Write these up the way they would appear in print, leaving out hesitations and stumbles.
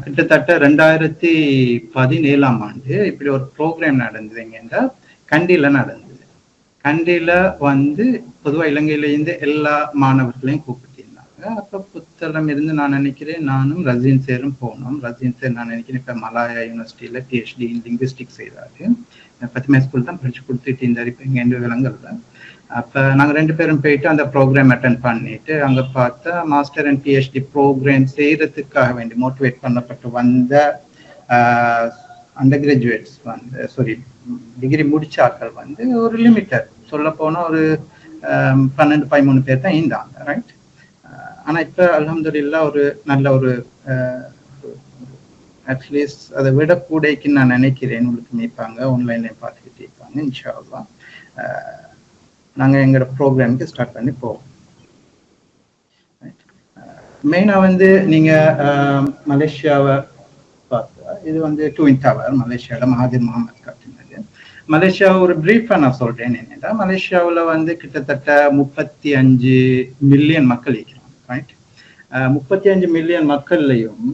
கிட்டத்தட்ட 2017ஆம் ஆண்டு இப்படி ஒரு ப்ரோக்ராம் நடந்ததுங்க, கண்டியில நடந்தது. கண்டியில வந்து பொதுவா இலங்கையிலேருந்து எல்லா மாணவர்களையும் கூப்பிட்டிருந்தாங்க. அப்ப புத்தளம் இருந்து நான் நினைக்கிறேன் நானும் ரஜீன் சேரும் போனோம். ரஜீன் சேர் நான் நினைக்கிறேன் இப்ப மலாயா யூனிவர்சிட்டியில PhD இன் லிங்குவிஸ்டிக்ஸ் செய்தாரு. பத்திமா ஸ்கூல் தான் படிச்சு கொடுத்துட்டு இருந்தாரு இப்ப இங்க எந்த விலங்கல்ல. அப்ப நாங்க 2 பேரும் போயிட்டு அந்த ப்ரோக்ராம் அட்டென்ட் பண்ணிட்டு அங்க பார்த்தா மாஸ்டர் அண்ட் PhD ப்ரோக்ராம் செய்யறதுக்காக வேண்டி மோட்டிவேட் பண்ணப்பட்டு வந்த அண்டர் கிராஜுவேட்ஸ் வந்து டிகிரி முடிச்ச ஆட்கள் வந்து ஒரு லிமிட்டட், சொல்ல போனா ஒரு 12-13 பேர் தான் இருந்தாங்க, ரைட். ஆனா இப்ப அல்ஹம்துலில்லாஹ் ஒரு நல்ல ஒரு அட்லீஸ்ட் அதை விட கூடைக்குன்னு நான் நினைக்கிறேன். உங்களுக்கு நிற்பாங்க, ஆன்லைன்ல பார்த்துக்கிட்டு இருப்பாங்க. இன்ஷா அல்லாஹ் நாங்க எங்களோட ப்ரோக்ராமுக்கு ஸ்டார்ட் பண்ணி போவோம். மெயினா வந்து நீங்க மலேசியாவை பார்த்தா இது வந்து ட்வின் டவர் மலேசியாவோட மகாதீர் முகமது கட்டினது. மலேசியா ஒரு பிரீஃபா நான் சொல்றேன் என்னன்னா, மலேசியாவில் வந்து கிட்டத்தட்ட 35 மில்லியன் மக்கள் இருக்கிறாங்க, ரைட். 35 மில்லியன் மக்கள்லையும்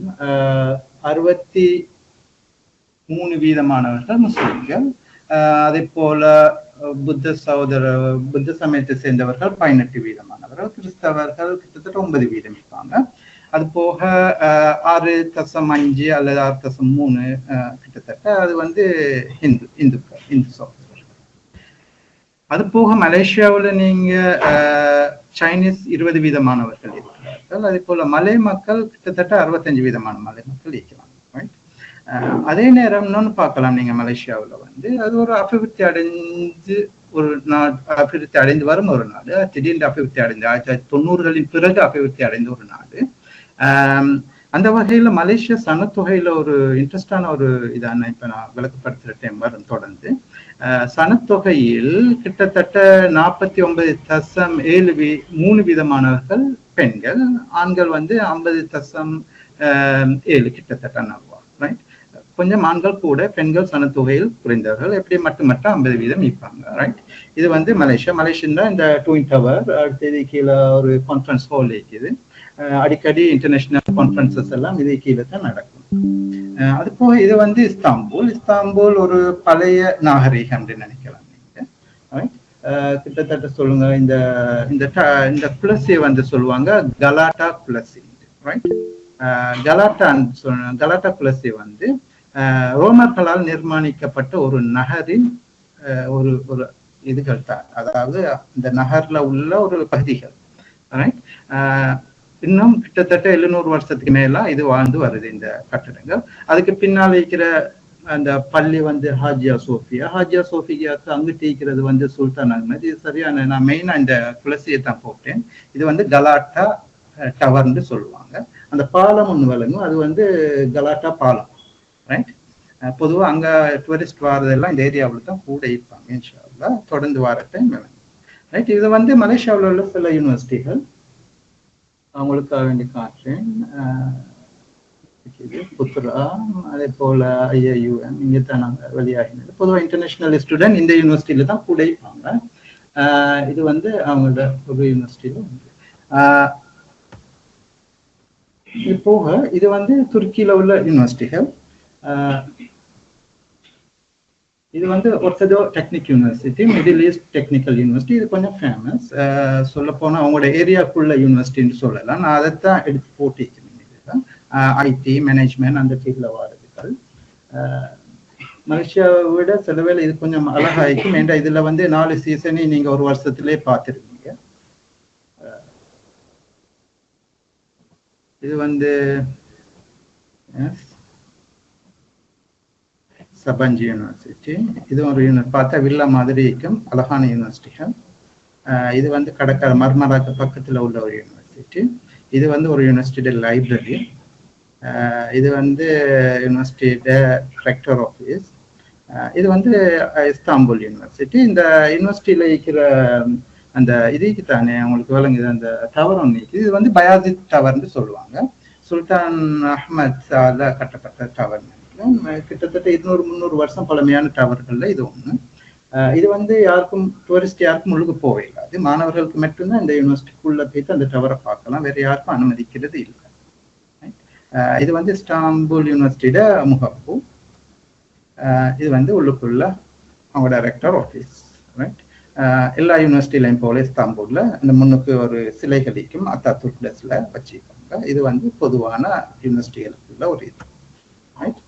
63% முஸ்லிம்கள், அதே போல புத்த சமயத்தை சேர்ந்தவர்கள் 18%, கிறிஸ்தவர்கள் கிட்டத்தட்ட 9% இருப்பாங்க. அது போக 6.5 அல்லது 6.3 கிட்டத்தட்ட அது வந்து இந்து சகோதரர்கள். அது போக மலேசியாவில் நீங்க சைனீஸ் 20% இருக்கிறார்கள். அதே போல மலை மக்கள் கிட்டத்தட்ட 65% மலை மக்கள் இருக்கிறாங்க, ரைட். அதே நேரம் இன்னொன்னு பார்க்கலாம், நீங்க மலேசியாவில் வந்து அது ஒரு அபிவிருத்தி அடைந்து வரும் ஒரு நாடு. திடீர்னு அபிவிருத்தி அடைந்து 1990களின் பிறகு அபிவிருத்தி அடைந்த ஒரு நாடு. அந்த வகையில மலேசியா சனத்தொகையில ஒரு இன்ட்ரெஸ்டான ஒரு இதான இப்ப நான் விளக்கப்படுத்துற டைம் வரும் தொடர்ந்து. சனத்தொகையில் கிட்டத்தட்ட 49.73% பெண்கள், ஆண்கள் வந்து 50.7 கிட்டத்தட்ட நல்வா, ரைட். கொஞ்சம் ஆண்கள் கூட, பெண்கள் சனத்தொகையில் குறைந்தவர்கள் எப்படி மட்டுமற்ற 50% இருப்பாங்க, ரைட். இது வந்து மலேசியா இந்த ட்வின் டவர், அடுத்தது கீழே ஒரு கான்ஃபரன்ஸ் ஹால் இருக்குது. அடிக்கடி இன்டர்நேஷனல் கான்ஃபரன்சஸ் எல்லாம் இது கீழே தான் நடக்கும். அது போக இது வந்து இஸ்தாம்புல் ஒரு பழைய நாகரிகம் நினைக்கலாம் நீங்க, ரைட். கிட்டத்தட்ட சொல்லுங்க இந்த குலசி வந்து சொல்லுவாங்க கலாட்டா குலசி, ரைட். கலாட்டா குலசி வந்து ரோமர்களால் நிர்மாணிக்கப்பட்ட ஒரு நகரின் ஒரு இதுகள் தான், அதாவது இந்த நகர்ல உள்ள ஒரு பகுதிகள், ரைட். இன்னும் கிட்டத்தட்ட 700 வருஷத்துக்கு மேல இது வாழ்ந்து வருது இந்த கட்டடங்கள். அதுக்கு பின்னால் இருக்கிற அந்த பள்ளி வந்து ஹாஜியா சோஃபியாக்கு அங்கிட்டு இருக்கிறது வந்து சுல்தான் அகமது. இது சரியான, நான் மெயினா இந்த குலசியை தான் போட்டேன். இது வந்து கலாட்டா டவர்ன்னு சொல்லுவாங்க. அந்த பாலம் ஒன்று விளங்கும், அது வந்து கலாட்டா பாலம், ரைட். பொதுவாக அங்க டூரிஸ்ட் வாரதெல்லாம் இந்த ஏரியாவில் தான் கூட இருப்பாங்க. இன்ஷா அல்லாஹ் தொடர்ந்து வார டைம் விளங்கும், ரைட். இது வந்து மலேசியாவில் உள்ள சில யூனிவர்சிட்டிகள் அவங்களுக்காக வேண்டி காட்டுறேன். புத்ரா, அதே போல IIUM இங்கே தான் நாங்கள் வெளியாகினது. பொதுவாக இன்டர்நேஷனல் ஸ்டூடெண்ட் இந்த யூனிவர்சிட்டியில தான் கூட இருப்பாங்க. இது வந்து அவங்களோட ஒரு யூனிவர்சிட்டியில உண்டு. இது போக இது வந்து துருக்கியில உள்ள யூனிவர்சிட்டிகள். இது வந்து ஒர்த்தடோ டெக்னிக் university, middle east technical university. இது கொஞ்சம் ஃபேமஸ். சொல்ல போனா அவங்களோட ஏரியாக்குள்ள யூனிவர்சிட்டின்னு சொல்லலாம். நான் அதைத்தான் எடுத்து போட்டிருக்கேன். ஐடி மேனேஜ்மெண்ட் அந்த ஃபீல்டில் வாரதுகள். மலேசியாவை விட சில வேளை இது கொஞ்சம் அழகாயிருக்கும். ஏன்னா இதுல வந்து 4 சீசனை நீங்க ஒரு வருஷத்திலே பார்த்துருக்கீங்க. இது வந்து சபஞ்சி யூனிவர்சிட்டி. இது ஒரு பார்த்தா வில்லா மாதிரி இருக்கும், அழகான யூனிவர்சிட்டிகள். இது வந்து கடற்கரை மர்மராக்கு பக்கத்துல உள்ள ஒரு யூனிவர்சிட்டி. இது வந்து ஒரு யூனிவர்சிட்டியோட லைப்ரரி. இது வந்து யூனிவர்சிட்டியோட ரெக்டர் ஆஃபீஸ். இது வந்து இஸ்தாம்புல் யூனிவர்சிட்டி. இந்த யூனிவர்சிட்டியில இருக்கிற அந்த இதுக்கு தானே உங்களுக்கு விளங்குது, அந்த டவர் ஒன்று இருக்குது. இது வந்து பயாசித் டவர்னு சொல்லுவாங்க. சுல்தான் அஹ்மத் கட்டப்பட்ட டவர். கிட்டத்தட்ட 200-300 வருஷம் பழமையான டவர்கள்ல இது ஒண்ணு. இது வந்து யாருக்கும் டூரிஸ்ட் யாருக்கும் உள்ளுக்கு போகாது. மாணவர்களுக்கு மட்டும்தான் இந்த யூனிவர்சிட்டிக்குள்ள போயிட்டு அந்த டவரை பார்க்கலாம். வேற யாருக்கும் அனுமதிக்கிறது இல்லை. இது வந்து இஸ்தான்புல் யூனிவர்சிட்டியோட முகப்பு. இது வந்து உள்ளுக்குள்ள அவங்க டைரக்டர் ஆஃபீஸ். ரைட், எல்லா யூனிவர்சிட்டிலையும் போல இஸ்தான்புல்ல இந்த முன்னுக்கு ஒரு சிலைகளுக்கும் அத்தாத்துர்க் டெஸ்ல வச்சுருக்காங்க. இது வந்து பொதுவான யூனிவர்சிட்டிகளுக்குள்ள ஒரு இது. Right,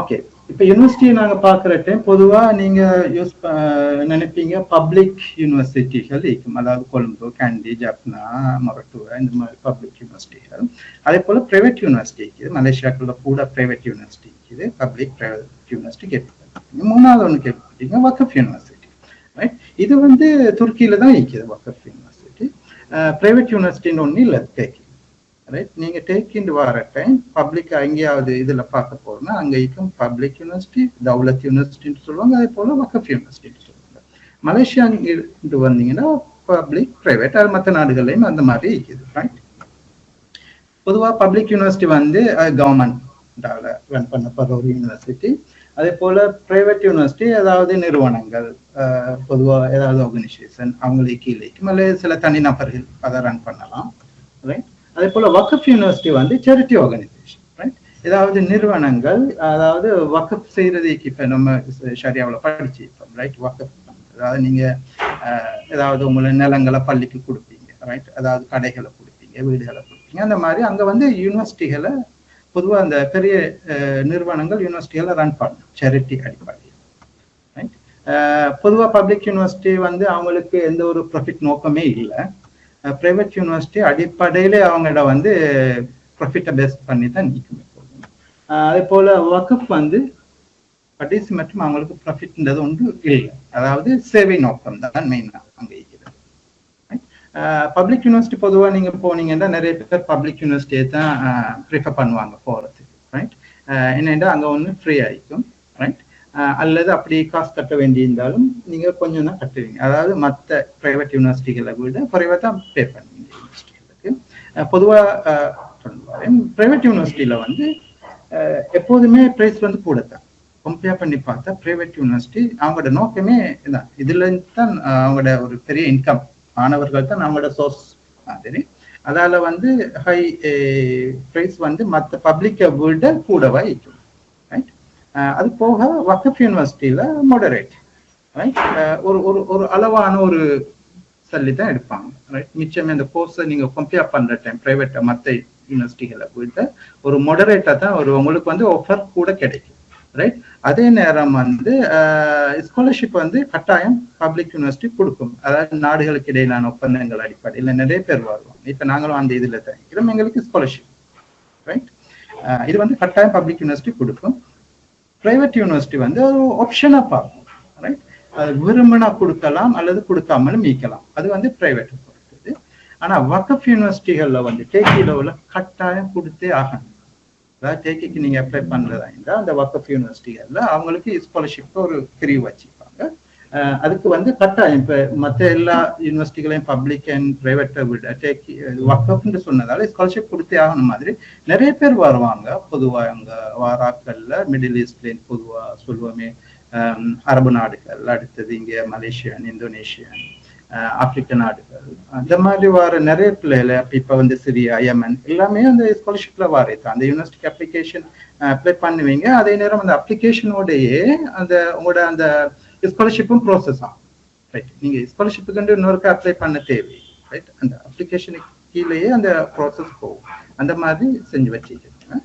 okay. இப்போ யூனிவர்சிட்டியை நாங்கள் பார்க்குற டைம் பொதுவாக நீங்கள் நினைப்பீங்க பப்ளிக் யூனிவர்சிட்டிகள் இருக்கும், அதாவது கொழும்பு, கேண்டி, ஜப்னா, மொரட்டுவா, இந்த மாதிரி பப்ளிக் யூனிவர்சிட்டிகள். அதே போல் ப்ரைவேட் யூனிவர்சிட்டி இருக்குது, மலேசியாக்குள்ள கூட ப்ரைவேட் யூனிவர்சிட்டி இருக்குது, பப்ளிக் ப்ரைவேட் யூனிவர்சிட்டி கேட்பீங்க. மூணாவது ஒன்று கேட்பீங்க வக்கஃப் யூனிவர்சிட்டி. ரைட், இது வந்து துருக்கியில தான் இருக்குது வக்கஃப் யூனிவர்சிட்டி. ப்ரைவேட் யூனிவர்சிட்டின்னு ஒன்று இல்லை கேட்கு. ரைட், நீங்க டேக்கிண்டு வர டைம் பப்ளிக் எங்கேயாவது இதுல பார்க்க போறோம்னா அங்க இருக்கும் பப்ளிக் யூனிவர்சிட்டி, தௌலத் யூனிவர்சிட்டின்னு சொல்லுவாங்க, அதே போல வக்கஃப் யூனிவர்சிட்டின்னு சொல்லுவாங்க. மலேசியா இருந்து வந்தீங்கன்னா பப்ளிக், பிரைவேட், அது மற்ற நாடுகள்லையும் அந்த மாதிரி இருக்குது. ரைட், பொதுவாக பப்ளிக் யூனிவர்சிட்டி வந்து கவர்மெண்டால ரன் பண்ணப்படுற ஒரு யூனிவர்சிட்டி. அதே போல பிரைவேட் யூனிவர்சிட்டி அதாவது நிறுவனங்கள், பொதுவாக ஏதாவது ஆர்கனைசேஷன் அவங்களுக்கு கீழே அல்லது சில தனிநபர்கள் அதை ரன் பண்ணலாம். ரைட், அதே போல வக்கஃப் யூனிவர்சிட்டி வந்து சேரிட்டி ஆர்கனைசேஷன். ரைட், ஏதாவது நிறுவனங்கள், அதாவது வக்கஃப் செய்யறதுக்கு இப்போ நம்ம ஷரியாவில் படிச்சிருப்போம். ரைட், வக்கஃப் அதாவது நீங்க ஏதாவது உங்களை நிலங்களை பள்ளிக்கு கொடுப்பீங்க. ரைட், அதாவது கடைகளை கொடுப்பீங்க, வீடுகளை கொடுப்பீங்க. அந்த மாதிரி அங்க வந்து யூனிவர்சிட்டிகளை பொதுவாக அந்த பெரிய நிறுவனங்கள் யூனிவர்சிட்டிகளை ரன் பண்ணும் சேரிட்டி அடிப்படையில். ரைட், பொதுவாக பப்ளிக் யூனிவர்சிட்டி வந்து அவங்களுக்கு எந்த ஒரு ப்ராஃபிட் நோக்கமே இல்லை. பிரைவேட் யூனிவர்சிட்டி அடிப்படையில அவங்கள வந்து ப்ராஃபிட்டை பேஸ் பண்ணி தான் நீக்குமே போதும். அதே போல வக்கஃப் வந்து கடைசி மற்றும் அவங்களுக்கு ப்ராஃபிட்ன்றது ஒன்று இல்லை, அதாவது சேவை நோக்கம் தான் மெயினாக அங்கே இருக்கிறது. பப்ளிக் யூனிவர்சிட்டி பொதுவாக நீங்க போனீங்கன்னா நிறைய பேர் பப்ளிக் யூனிவர்சிட்டியை தான் ப்ரிஃபர் பண்ணுவாங்க போகிறதுக்கு. ரைட், என்னென்னா அங்கே ஒன்று ஃப்ரீ ஆகிக்கும். ரைட், அல்லது அப்படி காசு கட்ட வேண்டியிருந்தாலும் நீங்க கொஞ்சம் தான் கட்டுவீங்க, அதாவது மற்ற பிரைவேட் யூனிவர்சிட்டிகளை விட குறைவாக தான் பே பண்ணுவீங்க யூனிவர்சிட்டிகளுக்கு. பொதுவாக பிரைவேட் யூனிவர்சிட்டியில வந்து எப்போதுமே ப்ரைஸ் வந்து கூட தான். கம்பேர் பண்ணி பார்த்தா பிரைவேட் யூனிவர்சிட்டி அவங்களோட நோக்கமே தான், இதுல தான் அவங்களோட ஒரு பெரிய இன்கம், மாணவர்கள் தான் அவங்களோட சோர்ஸ் மாதிரி. அதால வந்து ஹை ப்ரைஸ் வந்து மற்ற பப்ளிக்கை விட கூடவா இருக்கும். அது போக வக்கஃப் யூனிவர்சிட்டியில மாடரேட். ரைட், ஒரு அளவான ஒரு சல்லி தான் எடுப்பாங்க. ரைட், மிச்சமே அந்த கோர்ஸை நீங்க கம்பேர் பண்ற டைம் பிரைவேட் மற்ற யூனிவர்சிட்டிகளை விட ஒரு மாடரேட்டா தான் ஒரு உங்களுக்கு வந்து ஆஃபர் கூட கிடைக்கும். ரைட், அதே நேரம் வந்து ஸ்காலர்ஷிப் வந்து கட்டாயம் பப்ளிக் யூனிவர்சிட்டி கொடுக்கும், அதாவது நாடுகளுக்கு இடையிலான ஒப்பந்தங்கள் அடிப்படையில் நிறைய பேர் வருவாங்க. இப்ப நாங்களும் அந்த இதுல தான் எங்களுக்கு ஸ்காலர்ஷிப். ரைட், இது வந்து கட்டாயம் பப்ளிக் யூனிவர்சிட்டி கொடுக்கும். பிரைவேட் யூனிவர்சிட்டி வந்து ஒரு ஆப்ஷனா பார்க்கும். ரைட், அது விரும்பினா கொடுக்கலாம் அல்லது கொடுக்காமலும் மீக்கலாம், அது வந்து பிரைவேட் பொறுத்தது. ஆனா வக்கஃப் யூனிவர்சிட்டிகள்ல வந்து டேக்கி லெவல கட்டாயம் கொடுத்தே ஆகணும். அதாவது டேக்கிக்கு நீங்க அப்ளை பண்றதா இருந்தா அந்த வக்கஃப் யூனிவர்சிட்டிகள்ல அவங்களுக்கு ஸ்காலர்ஷிப் ஒரு பிரிவு வச்சுப்பாங்க. அதுக்கு வந்து கட்டாயம் இப்ப மற்ற எல்லா யூனிவர்சிட்டிகளையும் பப்ளிக் அண்ட் பிரைவேட்டை விட டேக்கி வக்கஃப்னு சொன்னதால ஸ்காலர்ஷிப் கொடுத்தே ஆகணும் மாதிரி நிறைய பேர் வருவாங்க. பொதுவா அங்க வாராக்கள்ல மிடில் ஈஸ்ட்ல பொதுவா சொல்லுவோமே அரபு நாடுகள், அடுத்தது இங்க மலேசியன், இந்தோனேஷியன், ஆப்பிரிக்க நாடுகள், அந்த மாதிரி வர நிறைய பிள்ளைகள் இப்ப வந்து சிரியா, யமன் எல்லாமே அந்த ஸ்காலர்ஷிப்ல வரது. அந்த யூனிவர்சிட்டிக்கு அப்ளிகேஷன் அப்ளை பண்ணுவீங்க, அதே நேரம் அந்த அப்ளிகேஷனோடையே அந்த உங்களோட அந்த ஸ்காலர்ஷிப்பும் ப்ராசஸ் ஆகும். ரைட், நீங்க ஸ்காலர்ஷிப்புக்கு இன்னொருக்கு அப்ளை பண்ண தேவை. ரைட், அந்த அப்ளிகேஷனுக்கு கீழேயே அந்த ப்ராசஸ் போகும். அந்த மாதிரி செஞ்சு வச்சுக்கிறேன்.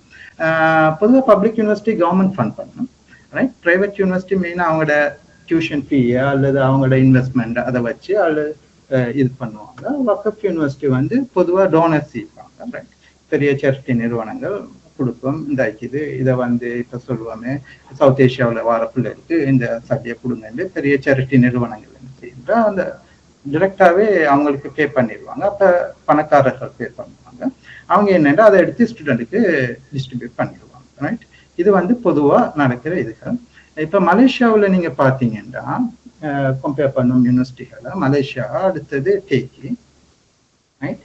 பொதுவாக பப்ளிக் யூனிவர்சிட்டி கவர்மெண்ட் ஃபண்ட் பண்ணணும். ரைட், பிரைவேட் யூனிவர்சிட்டி மெயினாக அவங்களோட டியூஷன் ஃபீ அல்லது அவங்களோட இன்வெஸ்ட்மெண்ட் அதை வச்சு அல்லது இது பண்ணுவாங்க. வக்கஃப் யூனிவர்சிட்டி வந்து பொதுவாக டோனர்ஸ் இருப்பாங்க. ரைட், பெரிய சேரிட்டி நிறுவனங்கள் கொடுக்கும். இந்த இதை வந்து இப்போ சொல்லுவோமே சவுத் ஏஷியாவில் வர பிள்ளைகளுக்கு இந்த சப்ஜெக்ட் கொடுங்க பெரிய சேரிட்டி நிறுவனங்கள் என்ன செய்யுங்க அந்த டிரெக்டாவே அவங்களுக்கு பே பண்ணிடுவாங்க. அப்போ பணக்காரர்கள் பே பண்ணுவாங்க. அவங்க என்னென்னா அதை எடுத்து ஸ்டூடெண்ட்டுக்கு டிஸ்ட்ரிபியூட் பண்ணிடுவாங்க. ரைட், இது வந்து பொதுவாக நடக்கிற இதுகள். இப்போ மலேசியாவில் நீங்க பார்த்தீங்கன்னா கம்பேர் பண்ணும் யூனிவர்சிட்டிகளை மலேசியா அடுத்தது டேக்கி. ரைட்,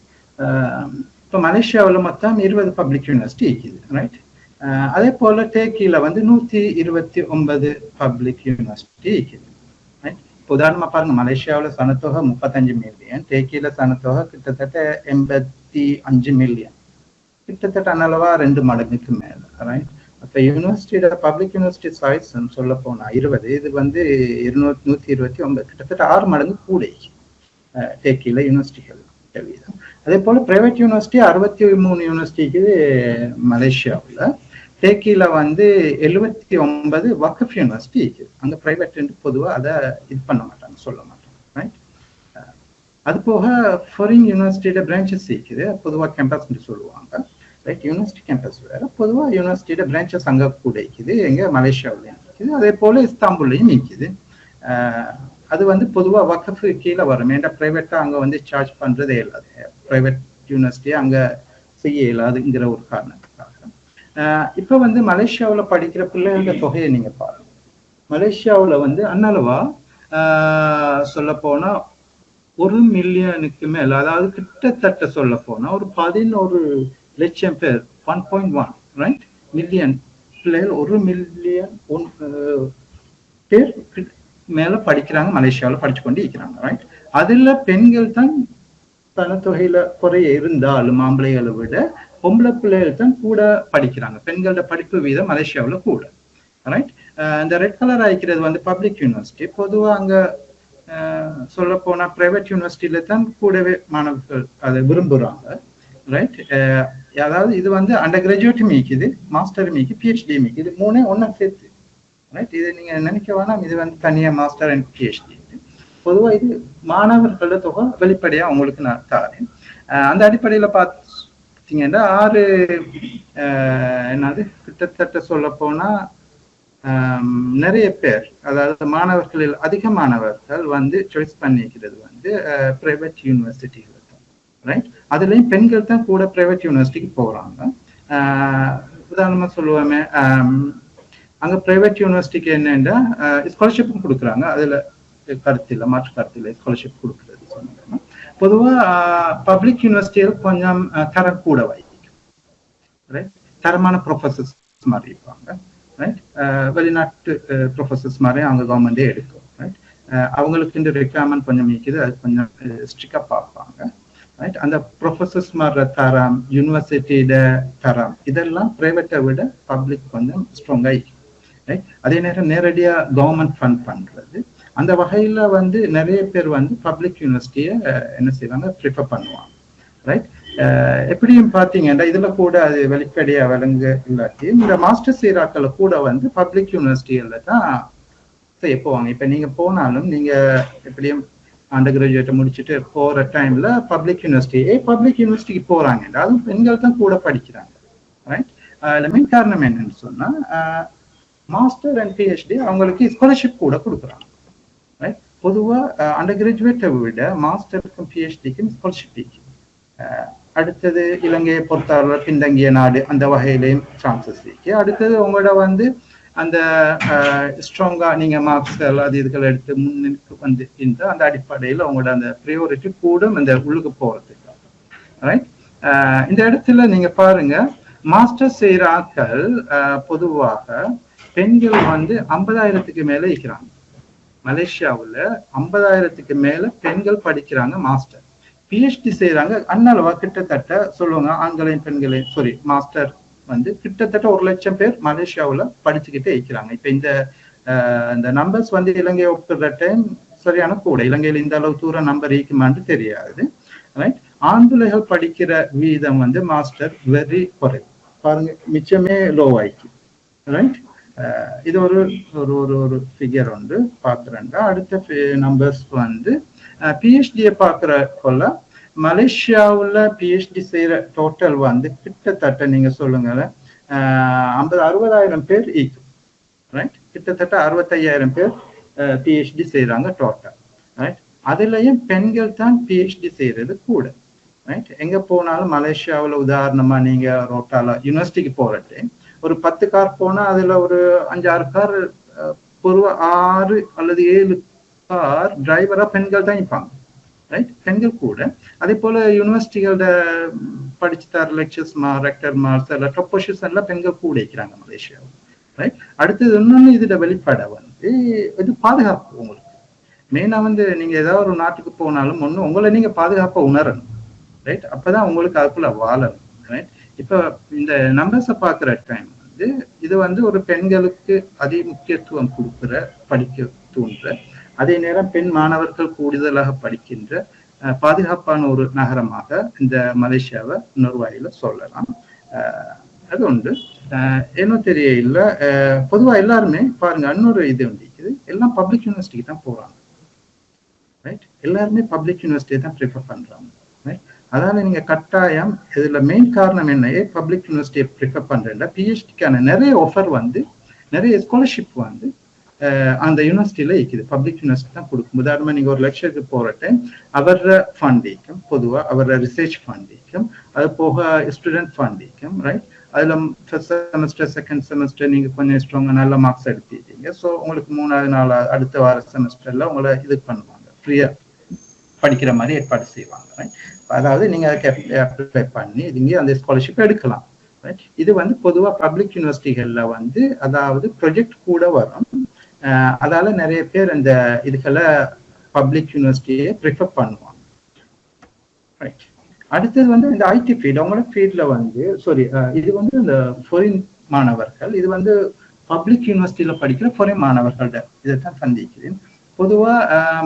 இப்போ மலேசியாவில் மொத்தம் 20 பப்ளிக் யூனிவர்சிட்டி இருக்குது. ரைட், அதே போல டேக்கியில் வந்து 129 பப்ளிக் யூனிவர்சிட்டி இருக்குது. ரைட், உதாரணமாக பாருங்க, மலேசியாவில் சனத்தொகை 35 மில்லியன், டேக்கியில் சனத்தொகை கிட்டத்தட்ட 85 மில்லியன். கிட்டத்தட்ட அன்னளவா 2 மடங்குக்கு மேல. ரைட். அப்ப யூனிவர்சிட்டியோட பப்ளிக் யூனிவர்சிட்டி சைஸ் சொல்ல போனா 20, இது வந்து 129, கிட்டத்தட்ட 6 மடங்கு கூட டேக்கில யூனிவர்சிட்டிகள் வீதம். அதே போல பிரைவேட் யூனிவர்சிட்டி 63 யூனிவர்சிட்டிக்கு மலேசியாவில். டேக்கில வந்து 79 வக்ஃப் யூனிவர்சிட்டி இருக்குது. அங்க பிரைவேட் பொதுவா அதை இது பண்ண மாட்டாங்க, சொல்ல மாட்டாங்க. ரைட். அது போக ஃபாரின் யூனிவர்சிட்டியோட பிரான்ச்சஸ் இருக்குது, பொதுவாக கேம்பஸ் சொல்லுவாங்க. ரைட். யூனிவர்சிட்டி கேம்பஸ் வேற, பொதுவாக யூனிவர்சிட்டியோட பிரான்ச்சஸ் அங்கே கூட இருக்குது, எங்க மலேசியாவிலையும் இருக்குது. அதே போல இஸ்தாம்புல்லையும் இருக்குது. அது வந்து பொதுவாக வக்ஃப் கீழே வரும். ஏன்னா பிரைவேட்டா அங்கே வந்து சார்ஜ் பண்றதே இல்லாது, பிரைவேட் யூனிவர்சிட்டியை அங்கே செய்ய இயலாதுங்கிற ஒரு காரணத்துக்காக. இப்போ வந்து மலேசியாவில் படிக்கிற பிள்ளைகளோட தொகையை நீங்க பாருங்க. மலேசியாவில் வந்து அன்னளவா சொல்ல போனா 1 மில்லியனுக்கு மேல, அதாவது கிட்டத்தட்ட சொல்ல போனா ஒரு 11 லட்சம் பேர், 1.1 ரைட் மில்லியன் பிள்ளைகள், 1 மில்லியன் பேர் மேல படிக்கிறாங்க, மலேசியாவில் படிச்சு கொண்டு இருக்கிறாங்க. ரைட். அதுல பெண்கள் தான் பணத்தொகையில குறைய இருந்தாலும் ஆம்பளைகளை விட பொம்பளை பிள்ளைகள் தான் கூட படிக்கிறாங்க. பெண்களோட படிப்பு வீதம் மலேசியாவில் கூட. ரைட். இந்த ரெட் கலர் ஆயிக்கிறது வந்து பப்ளிக் யூனிவர்சிட்டி. பொதுவாக அங்க சொல்ல போனா பிரைவேட் யூனிவர்சிட்டியில தான் கூடவே மாணவர்கள் அதை விரும்புறாங்க. ரைட். அதாவது இது வந்து அண்டர் கிராஜுவேட் மீக்குது, மாஸ்டர் மீக்கு, பிஹெச்டி மீக்கு, இது 3 ஒன்னா சேர்த்து. ரைட். இது நீங்க நினைக்க வேணாம், இது வந்து தனியா மாஸ்டர் அண்ட் பிஹெச்டி. பொதுவா இது மாணவர்களோட தொகை வெளிப்படையா உங்களுக்கு நான் தாரேன். அந்த அடிப்படையில பார்த்தீங்கன்னா 6 என்னது கிட்டத்தட்ட சொல்ல போனா நிறைய பேர், அதாவது மாணவர்களில் அதிக மாணவர்கள் வந்து சாய்ஸ் பண்ணிக்கிறது வந்து பிரைவேட் யூனிவர்சிட்டிகள் தான். ரைட். அதுலயும் பெண்கள் தான் கூட பிரைவேட் யூனிவர்சிட்டிக்கு போறாங்க. உதாரணமா சொல்லுவோமே, அங்க பிரைவேட் யூனிவர்சிட்டிக்கு என்னன்னா ஸ்காலர்ஷிப்பும் கொடுக்குறாங்க. அதுல கருத்து இல்லை, மாற்று கருத்து இல்லை, ஸ்காலர்ஷிப் கொடுக்குறது சொன்னாங்க. பொதுவா பப்ளிக் யூனிவர்சிட்டியில் கொஞ்சம் தரம் கூட வைக்கும். ரைட். தரமான ப்ரொஃபசர்ஸ் மாதிரி இருப்பாங்க. ரைட். வெளிநாட்டு ப்ரொஃபசர்ஸ் மாதிரி அவங்க கவர்மெண்டே எடுக்கும். ரைட். அவங்களுக்கு இந்த ரெக்யர்மெண்ட் கொஞ்சம் இருக்குது, அது கொஞ்சம் ஸ்ட்ரிக்டா பார்ப்பாங்க. ரைட். அந்த ப்ரொஃபசர்ஸ் மாதிரி தரம், யூனிவர்சிட்டியோட தரம், இதெல்லாம் பிரைவேட்டை விட பப்ளிக் கொஞ்சம் ஸ்ட்ராங்கா இருக்கும். ரைட். அதே நேரம் நேரடியா கவர்மெண்ட் ஃபண்ட் பண்றது, அந்த வகையில வந்து நிறைய பேர் வந்து பப்ளிக் யூனிவர்சிட்டியை என்ன செய்வாங்க, ப்ரிஃபர் பண்ணுவாங்க. ரைட். எப்படியும் பார்த்தீங்கன்னா இதுல கூட அது வெளிப்படையா விளங்க இல்லாட்டி இந்த மாஸ்டர் சீராக்களை கூட வந்து பப்ளிக் யூனிவர்சிட்டிகள்ல தான் செய்ய போவாங்க. இப்ப நீங்க போனாலும் நீங்க எப்படியும் அண்டர் கிராஜுவேட்டை முடிச்சுட்டு போற டைம்ல பப்ளிக் யூனிவர்சிட்டிக்கு போறாங்க, அதுவும் பெண்கள் தான் கூட படிக்கிறாங்க. ரைட். அதுல மெயின் காரணம் என்னன்னு சொன்னா மாஸ்டர் அண்ட் பிஹெச்டி அவங்களுக்கு ஸ்காலர்ஷிப் கூட கொடுக்குறாங்க. ரைட். பொதுவா அண்டர் கிராஜுவேட்டை விட மாஸ்டருக்கும் பிஹெச்டிக்கும் ஸ்காலர்ஷிப் இருக்கு. அடுத்தது இலங்கையை பொறுத்தவரை பின்தங்கிய நாடு, அந்த வகையிலையும் சான்சஸ் இருக்கு. அடுத்தது உங்களோட வந்து அந்த ஸ்ட்ராங்கா நீங்க மார்க்ஸ்கள் அது இதுகள் எடுத்து முன்னுக்கு வந்து அந்த அடிப்படையில் உங்களோட அந்த ப்ரையாரிட்டி கூடும் இந்த உள்ளுக்கு போறதுக்காக. ரைட். இந்த இடத்துல நீங்க பாருங்க, மாஸ்டர் செய்யற ஆட்கள் பொதுவாக பெண்கள் வந்து 50,000க்கு மேல இருக்கிறாங்க. மலேசியாவில் 50,000க்கு மேல பெண்கள் படிக்கிறாங்க மாஸ்டர். பிஹெச்டி செய்யறாங்க அன்னளவா கிட்டத்தட்ட சொல்லுவாங்க, ஆண்களையும் பெண்களையும் சாரி மாஸ்டர் வந்து கிட்டத்தட்ட 1 லட்சம் பேர் மலேசியாவில் படிச்சுக்கிட்டே இருக்கிறாங்க. இப்ப இந்த நம்பர்ஸ் வந்து இலங்கையை ஒப்புற டைம் சரியான கூட, இலங்கையில் இந்த அளவு தூரம் நம்பர் இருக்குமான்னு தெரியாது. ரைட். ஆண் பிள்ளைகள் படிக்கிற வீதம் வந்து மாஸ்டர் வெரி குறைவு பாருங்க, மிச்சமே லோ ஆயிக்கு. ரைட். இது ஒரு ஒரு ஃபிகர் வந்து பாக்குறேன்டா. அடுத்த நம்பர்ஸ் வந்து பிஹெச்டியை பார்க்குற கொள்ள மலேசியாவில் பிஹெச்டி செய்யற டோட்டல் வந்து கிட்டத்தட்ட நீங்க சொல்லுங்க 60,000 பேர் ஈக்கும். ரைட். கிட்டத்தட்ட 65,000 பேர் பிஹெச்டி செய்யறாங்க டோட்டல். ரைட். அதுலயும் பெண்கள் தான் பிஹெச்டி செய்யறது கூட. ரைட். எங்க போனாலும் மலேசியாவில் உதாரணமா நீங்க ரோட்டால யூனிவர்சிட்டிக்கு போறது ஒரு 10 கார் போனா அதுல ஒரு 5-6 கார் பொதுவா 6 அல்லது 7 கார் டிரைவரா பெண்கள் தான் இருப்பாங்க. ரைட். பெண்கள் கூட. அதே போல யூனிவர்சிட்டிகளோட படிச்சு தர லெக்சர்ஸ்மார், ரெக்டர்மார், சில டாப் பொசிஷன்ல பெண்கள் கூட இருக்கிறாங்க மலேசியாவில். ரைட். அடுத்தது இன்னொன்னு இதோட வெளிப்பாடை வந்து இது பாதுகாப்பு. உங்களுக்கு மெயினா வந்து நீங்க ஏதாவது ஒரு நாட்டுக்கு போனாலும் ஒண்ணு உங்களை நீங்க பாதுகாப்பா உணரணும். ரைட். அப்பதான் உங்களுக்கு அதுக்குள்ள வாழணும். ரைட். இப்போ இந்த நம்பர்ஸை பார்க்குற டைம் வந்து இது வந்து ஒரு பெண்களுக்கு அதிக முக்கியத்துவம் கொடுக்குற படிக்க தூண்டுற, அதே நேரம் பெண் மாணவர்கள் கூடுதலாக படிக்கின்ற பாதுகாப்பான ஒரு நகரமாக இந்த மலேசியாவை இன்னொரு வகையில சொல்லலாம். அது ஒன்று. என்ன தெரிய இல்லை, பொதுவாக எல்லாருமே பாருங்க, இன்னொரு இது இருக்குது, எல்லாம் பப்ளிக் யூனிவர்சிட்டிக்கு தான் போறாங்க. ரைட், எல்லாருமே பப்ளிக் யூனிவர்சிட்டி தான் ப்ரிஃபர் பண்றாங்க. ரைட், அதனால நீங்க கட்டாயம் இதுல மெயின் காரணம் என்ன, பப்ளிக் யூனிவர்சிட்டியை ப்ரிஃபர் பண்றேன், பிஹெச்டிக்கான நிறைய ஆஃபர் வந்து, நிறைய ஸ்காலர்ஷிப் வந்து அந்த யூனிவர்சிட்டியில இருக்குது. பப்ளிக் யூனிவர்சிட்டி தான் கொடுக்கும். உதாரணமா நீங்க ஒரு லெக்சருக்கு போற டைம் அவர ஃபண்டிக்கும், பொதுவா அவர ரிசர்ச் ஃபண்டிக்கும், அது போக ஸ்டூடெண்ட் ஃபண்டிக்கும். ரைட், அதுல ஃபர்ஸ்ட் செமஸ்டர் செகண்ட் செமஸ்டர் நீங்க கொஞ்சம் ஸ்ட்ராங்கா நல்ல மார்க்ஸ் எடுத்துட்டீங்க, ஸோ உங்களுக்கு 3வது 4வது அடுத்த வார செமஸ்டர்ல உங்களை இது பண்ணுவாங்க, ஃப்ரீயா படிக்கிற மாதிரி ஏற்பாடு செய்வாங்க. ரைட், அதாவது நீங்க அதுக்கு அப்ளை பண்ணி இங்கே அந்த ஸ்காலர்ஷிப் எடுக்கலாம். ரைட், இது வந்து பொதுவா பப்ளிக் யூனிவர்சிட்டிகள்ல வந்து அதாவது ப்ரொஜெக்ட் கூட வரும். அதால நிறைய பேர் இந்த இதுக்கெல்லாம் பப்ளிக் யூனிவர்சிட்டியை ப்ரிஃபர் பண்ணுவாங்க. ரைட், அடுத்தது வந்து இந்த ஐடி ஃபீல்டு, அவங்களோட ஃபீல்ட்ல வந்து இது வந்து இந்த ஃபாரின் மாணவர்கள், இது வந்து பப்ளிக் யூனிவர்சிட்டியில படிக்கிற ஃபாரின் மாணவர்கள்ட இதைத்தான் சந்திக்கிறேன். பொதுவா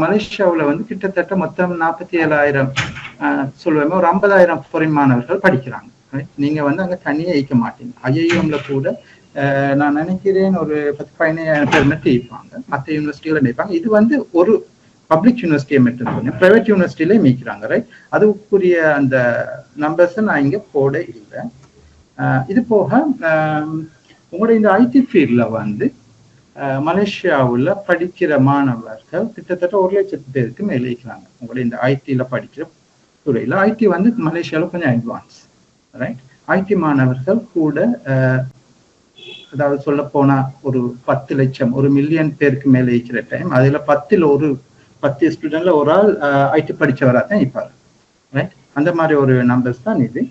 மலேசியாவில் வந்து கிட்டத்தட்ட மொத்தம் 47,000 சொல்லுவேன், ஒரு 50,000 ஃபாரின் மாணவர்கள் படிக்கிறாங்க. நீங்க வந்து அங்க தனியே வைக்க மாட்டீங்க. ஐஐஎம்ல கூட நான் நினைக்கிறேன் ஒரு 10-15,000 பேர் மட்டும் இருப்பாங்க, மற்ற யூனிவர்சிட்டியில நினைப்பாங்க. இது வந்து ஒரு பப்ளிக் யூனிவர்சிட்டியை மட்டும் சொன்னேன், பிரைவேட் யூனிவர்சிட்டியிலே மீக்கிறாங்க. ரைட், அதுக்குரிய அந்த நம்பர்ஸை நான் இங்க போட இல்லை. இது போக உங்களுடைய இந்த ஐடி ஃபீல்ட்ல வந்து மலேசியாவில் படிக்கிற மாணவர்கள் கிட்டத்தட்ட 1,00,000 பேருக்கு மேலே இருக்கிறாங்க. உங்களுடைய இந்த ஐடியில படிக்கிற துறையில, ஐடி வந்து மலேசியாவில் கொஞ்சம் அட்வான்ஸ். ரைட், ஐடி மாணவர்கள் கூட அதாவது சொல்ல போனா ஒரு 10 லட்சம், 1 மில்லியன் பேருக்கு மேலே இருக்கிற டைம், அதுல 10 ஸ்டூடெண்ட்ல ஒரு ஆள் ஐடி படிச்சவரா தான் இருப்பாரு. ரைட், அந்த மாதிரி ஒரு நம்பர்ஸ் தான் இது.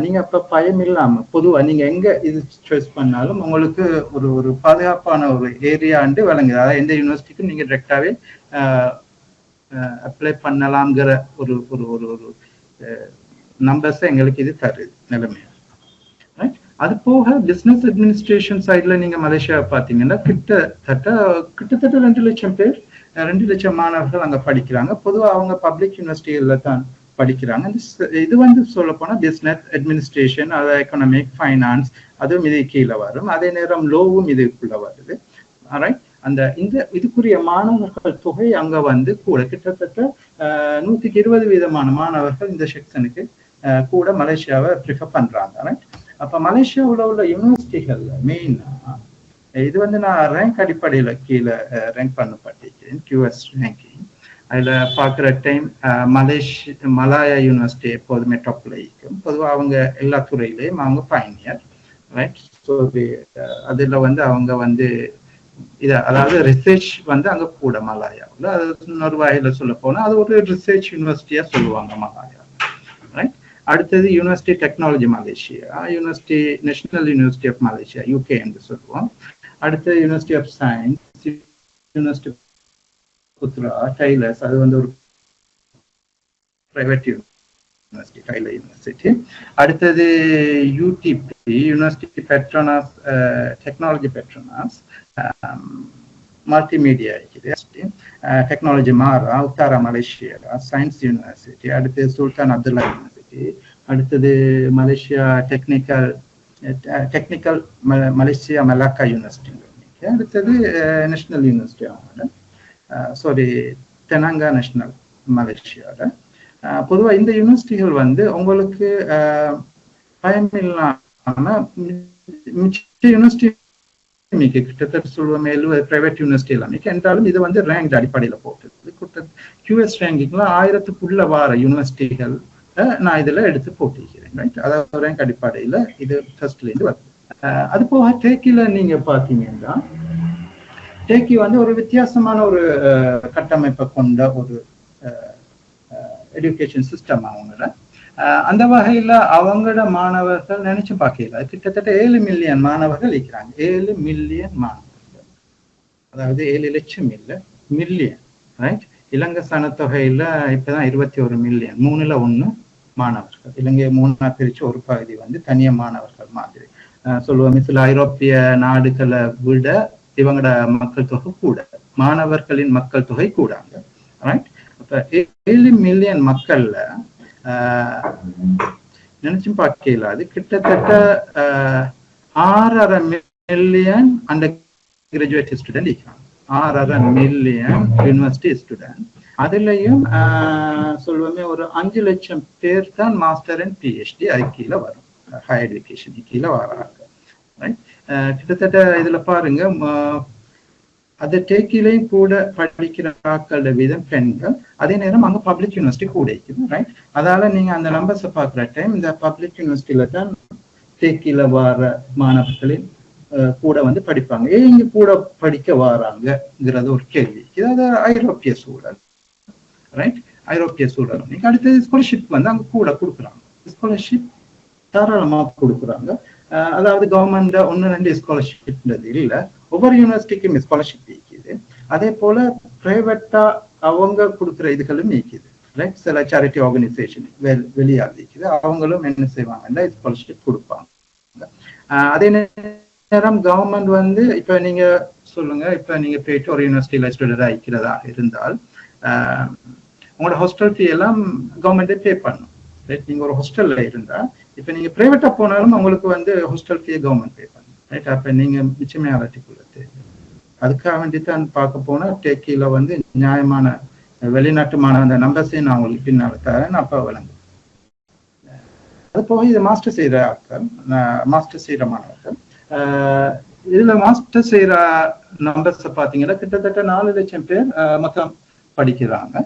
நீங்க அப்ப பயம் இல்லாம பொதுவா நீங்க எங்க இது சாய்ஸ் பண்ணாலும் உங்களுக்கு ஒரு பாதுகாப்பான ஒரு ஏரியாண்டு விளங்குது. அதாவது எந்த யூனிவர்சிட்டிக்கும் நீங்க டைரக்டாவே அப்ளை பண்ணலாம்ங்கிற ஒரு ஒரு ஒரு நம்பர்ஸ் எங்களுக்கு இது தருது நிலைமை. அது போக பிசினஸ் அட்மினிஸ்ட்ரேஷன் சைட்ல நீங்க மலேசியாவை பார்த்தீங்கன்னா கிட்டத்தட்ட 2 லட்சம் பேர், 2 லட்சம் மாணவர்கள் அங்க படிக்கிறாங்க. பொதுவாக அவங்க பப்ளிக் யூனிவர்சிட்டியில தான் படிக்கிறாங்க. இது வந்து சொல்ல போனா பிசினஸ் அட்மினிஸ்ட்ரேஷன், அது எக்கனாமிக், ஃபைனான்ஸ், அதுவும் இது கீழே வரும். அதே நேரம் லோவும் இதுக்குள்ள வருது. ரைட், இதுக்குரிய மாணவர்கள் தொகை அங்க வந்து கூட கிட்டத்தட்ட 120% மாணவர்கள் இந்த செக்ஷனுக்கு கூட மலேசியாவை ப்ரிஃபர் பண்றாங்க. ரைட், அப்ப மலேசியாவில் உள்ள யூனிவர்சிட்டிகள்ல மெயினா இது வந்து நான் ரேங்க் அடிப்படையில கீழே ரேங்க் பண்ணப்பட்டிருக்கேன், QS ரேங்கிங். அதுல பாக்குற டைம் மலாயா யூனிவர்சிட்டி எப்போதுமே டாப்ல இருக்கும். பொதுவாக அவங்க எல்லா துறையிலையும் அவங்க பைனியர். ரைட், ஸோ அதுல வந்து அவங்க வந்து அதாவது ரிசர்ச் வந்து அங்க கூட மலாயாவில், அது இன்னொரு வகையில சொல்ல போனா அது ஒரு ரிசர்ச் யூனிவர்சிட்டியா சொல்லுவாங்க மலாயா. ரைட், அடுத்தது university technology Malaysia, university national university of Malaysia UK என்று சொல்லுவோம். அடுத்தது university of science, university Putra, Taylor's, அது வந்து ஒரு பிரைவேட் யூனிவர்சிட்டி, டைலர் யூனிவர்சிட்டி. அடுத்தது UTP, university Petronas, technology Petronas, multimedia technology MARA, Utara Malaysia science university. அடுத்தது Sultan Abdullah university. அடுத்தது Malaysia technical Malaysia Malacca university. அடுத்தது நேஷனல் யூனிவர்சிட்டி தெனாங்கா நேஷனல் மலேசியாவோட. பொதுவாக இந்த யூனிவர்சிட்டிகள் வந்து உங்களுக்கு பயம் இல்லாம மிச்ச யூனிவர்சிட்டி கிட்டத்தட்ட சொல்லுவோம் 70 பிரைவேட் யூனிவர்சிட்டி எல்லாமே என்றாலும் இது வந்து ரேங்க் அடிப்படையில போட்டு QS ரேங்கிங்ல 1000க்குள்ள வார யூனிவர்சிட்டிகள் நான் இதுல எடுத்து போட்டிருக்கிறேன். ரைட், அதாவது ரேங்க் அடிப்படையில இது ஃபர்ஸ்ட்ல இருந்து வருது. அது போக டேக்கில நீங்க பாத்தீங்கன்னா டேக்கி வந்து ஒரு வித்தியாசமான ஒரு கட்டமைப்பை கொண்ட ஒரு எஜுகேஷன் சிஸ்டம். அவங்கள அந்த வகையில அவங்களோட மாணவர்கள் நினைச்சு பார்க்கல, கிட்டத்தட்ட 7 மில்லியன் மாணவர்கள் இருக்கிறாங்க. 7 மில்லியன் மாணவர்கள், அதாவது 7 லட்சம் இல்ல, மில்லியன். ரைட், இலங்கை சனத்தொகையில இப்பதான் 21 மில்லியன், 3ல் 1 மாணவர்கள். இலங்கையை 3ஆ பிரிச்சு ஒரு பகுதி வந்து தனிய மாணவர்கள் மாதிரி சொல்லுவோம். சில ஐரோப்பிய நாடுகளை விட இவங்களோட மக்கள் தொகை கூட, மாணவர்களின் மக்கள் தொகை கூடாங்க. ரைட். அப்ப 7 மில்லியன் மக்கள்ல நினைச்சும் பார்க்க இல்லாது கிட்டத்தட்ட 6.5 மில்லியன் அண்டர் கிராஜுவேட் ஸ்டூடெண்ட் இருக்காங்க. 6.5 மில்லியன் யூனிவர்சிட்டி ஸ்டூடெண்ட். அதுலயும் சொல்லுவோமே ஒரு 5 லட்சம் பேர் தான் மாஸ்டர் அண்ட் PhD அது கீழே வரும், ஹையர் எஜுகேஷன் கீழே வராங்க. கிட்டத்தட்ட இதுல பாருங்க, அது டேக்கிலையும் கூட படிக்கிற ஆட்களோட வீதம் பெண்கள். அதே நேரம் அங்க பப்ளிக் யூனிவர்சிட்டி கூட இருக்குது. ரைட். அதால நீங்க அந்த நம்பர்ஸை பார்க்குற டைம் இந்த பப்ளிக் யூனிவர்சிட்டியில தான் டேக்கில வர மாணவர்களின் கூட வந்து படிப்பாங்க. ஏன் இங்க கூட படிக்க வராங்கிறது ஒரு கேள்வி. இதாவது ஐரோப்பிய சூழல். ரைட். ஐரோப்பிய சூழல். நீங்க அடுத்தது ஸ்காலர்ஷிப் வந்து அங்க கூட கொடுக்குறாங்க. ஸ்காலர்ஷிப் தாராளமா கொடுக்குறாங்க. அதாவது கவர்மெண்ட் 1-2 ஸ்காலர்ஷிப்ன்றது இல்ல, ஒவ்வொரு யூனிவர்சிட்டிக்கும் ஸ்காலர்ஷிப் இருக்குது. அதே போல பிரைவேட்டா அவங்க கொடுக்குற இதுகளும் இருக்குது. ரைட். சில சேரிட்டி ஆர்கனைசேஷன் வெளியாக இருக்குது, அவங்களும் என்ன செய்வாங்கன்னா ஸ்காலர்ஷிப் கொடுப்பாங்க. அதே நேரம் கவர்மெண்ட் வந்து இப்ப நீங்க சொல்லுங்க, இப்ப நீங்க போயிட்டு ஒரு யூனிவர்சிட்டியில ஸ்டூடெண்ட் ஆகிக்கிறதா இருந்தால் உங்களோட ஹாஸ்டல் ஃபீ எல்லாம் கவர்மெண்டே பே பண்ணும். ரைட். நீங்க ஒரு ஹாஸ்டல்ல இருந்தா இப்ப நீங்க பிரைவேட்டா போனாலும் உங்களுக்கு வந்து ஹாஸ்டல் ஃபீ கவர்மெண்ட் பே பண்ணும். ரைட். அப்ப நீங்க மிச்சமே அலட்டிக்குள்ளது. அதுக்காக வேண்டித்தான் பார்க்க போனா டேக்கில வந்து நியாயமான வெளிநாட்டு மாணவ அந்த நம்பர்ஸையும் நான் உங்களுக்கு பின்னால தரேன், அப்ப வழங்கும். அது போக இது மாஸ்டர் செய்யற ஆட்கள், மாஸ்டர் செய்யற மாணவர்கள். இதுல மாஸ்டர் செய்யற நம்பர்ஸ் பாத்தீங்கன்னா கிட்டத்தட்ட 4 லட்சம் பேர் மொத்தம் படிக்கிறாங்க.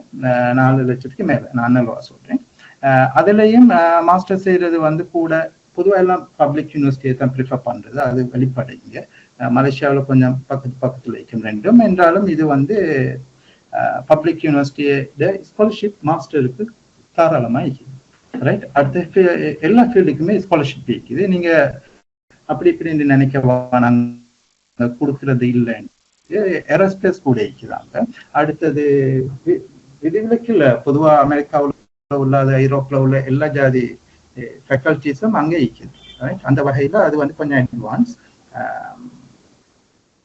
4 லட்சத்துக்கு மேல நான் நல்லவா சொல்றேன். அதுலயும் மாஸ்டர் செய்யறது வந்து கூட பொதுவாக எல்லாம் பப்ளிக் யூனிவர்சிட்டியை தான் ப்ரிஃபர் பண்றது. அது வெளிப்படைங்க. மலேசியாவில் கொஞ்சம் பக்கத்துல இருக்கும் ரெண்டும். என்றாலும் இது வந்து பப்ளிக் யூனிவர்சிட்டியோட ஸ்காலர்ஷிப் மாஸ்டருக்கு தாராளமா இருக்குது. ரைட். அடுத்த எல்லா ஃபீல்டுக்குமே ஸ்காலர்ஷிப் இருக்குது. நீங்க அப்படி இப்படி நினைக்க நாங்க கொடுக்கறது இல்லைன்னு. ஏரோஸ்பேஸ் கூட இருக்குதாங்க. அடுத்தது விதிவிலக்கில் பொதுவா அமெரிக்காவில் உள்ளாத ஐரோப்பில் உள்ள எல்லா ஜாதி ஃபேக்கல்டிஸும் அங்கே இருக்குது. ரைட். அந்த வகையில அது வந்து கொஞ்சம் அட்வான்ஸ்.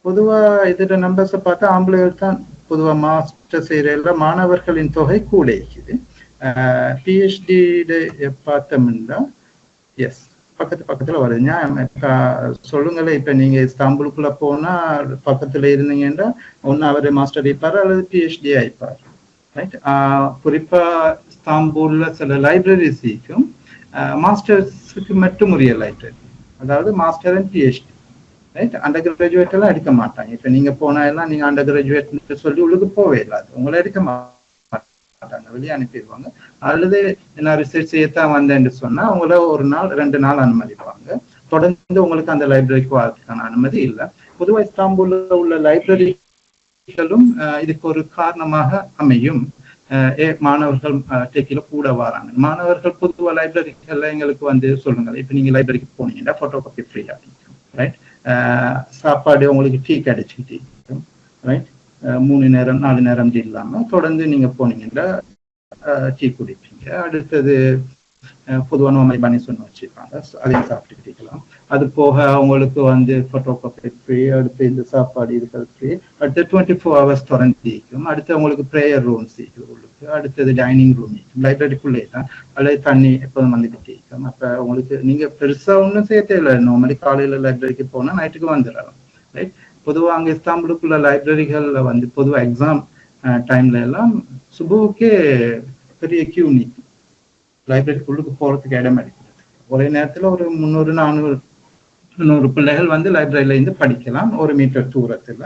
பொதுவா இதோட நம்பர்ஸை பார்த்தா ஆம்பளைகள் தான் பொதுவா மாஸ்டர் செய்யற மாணவர்களின் தொகை கூட இருக்குது. PhD பார்த்தோம்னா எஸ் பக்கத்துல வருதுங்க. சொல்லுங்களேன், இப்ப நீங்க இஸ்தாம்புலுக்குள்ள போனா பக்கத்துல இருந்தீங்கன்னா ஒன்னு அவரு மாஸ்டர் ஆயிப்பாரு அல்லது PhD ஆயிப்பாரு. ரைட். குறிப்பா இஸ்தாம்பூல்ல சில லைப்ரரிஸுக்கும் மாஸ்டர்ஸுக்கு மட்டும் உரிய லைப்ரரி, அதாவது master and PhD. Right. Under graduate எல்லாம் எடுக்க மாட்டாங்க. இப்ப நீங்க போனா எல்லாம் நீங்க அண்டர் கிராஜுவேட் சொல்லி உள்ளுக்கு போவே இல்லாது, உங்களை எடுக்க மாட்டாங்க, வெளியே அனுப்பிடுவாங்க. அல்லது நான் ரிசர்ச் செய்யத்தான் வந்தேன்னு சொன்னா உங்களை 1 நாள் 2 நாள் அனுமதிப்பாங்க. தொடர்ந்து உங்களுக்கு அந்த லைப்ரரிக்கு வரதுக்கான அனுமதி இல்லை. பொதுவாக இஸ்தாம்பூல்ல உள்ள லைப்ரரிகளும் இதுக்கு ஒரு காரணமாக அமையும். மாணவர்கள் டேக்கில கூட வராங்க. மாணவர்கள் பொதுவாக லைப்ரரிக்கெல்லாம் எங்களுக்கு வந்து சொல்லுங்க, இப்ப நீங்க லைப்ரரிக்கு போனீங்கன்னா போட்டோ காப்பி ஃப்ரீயா இருக்கும். ரைட். சாப்பாடு உங்களுக்கு டீ கிடைச்சிட்டு இருக்கும். ரைட். 3 நேரம் 4 நேரம் இல்லாம தொடர்ந்து நீங்க போனீங்கன்னா டீ குடிப்பீங்க. அடுத்தது பொதுவான மாதிரி பண்ணி சொன்ன வச்சுருப்பாங்க, அதையும் சாப்பிட்டுக்கிட்டு இருக்கலாம். அது போக அவங்களுக்கு வந்து போட்டோ காப்பி ஃப்ரீ. அடுத்து இந்த சாப்பாடு இருக்கிறது ஃப்ரீ. அடுத்து 24 hours தொடர்ந்து இருக்கும். அடுத்து அவங்களுக்கு ப்ரேயர் ரூம்ஸ் இருக்குது உங்களுக்கு. அடுத்தது டைனிங் ரூம் இருக்கும். லைப்ரரிக்குள்ளே தான். அல்லது தண்ணி எப்போதும் வந்துக்கிட்டே இருக்கும். அப்போ உங்களுக்கு நீங்க பெருசா ஒன்றும் செய்ய தேவையில்லை. நார்மலி காலையில லைப்ரரிக்கு போனா நைட்டுக்கு வந்துடலாம். ரைட். பொதுவாக அங்கே இஸ்தாம்புலுக்குள்ள லைப்ரரிகள்ல வந்து பொதுவாக எக்ஸாம் டைம்ல எல்லாம் சுபுவுக்கே பெரிய கியூ நிற்கும். லைப்ரரிக்குள்ளுக்கு போறதுக்கு இடம் எடுக்கிறது. ஒரே நேரத்துல ஒரு 300-400 பிள்ளைகள் வந்து லைப்ரரியில இருந்து படிக்கலாம். 1 மீட்டர் தூரத்துல.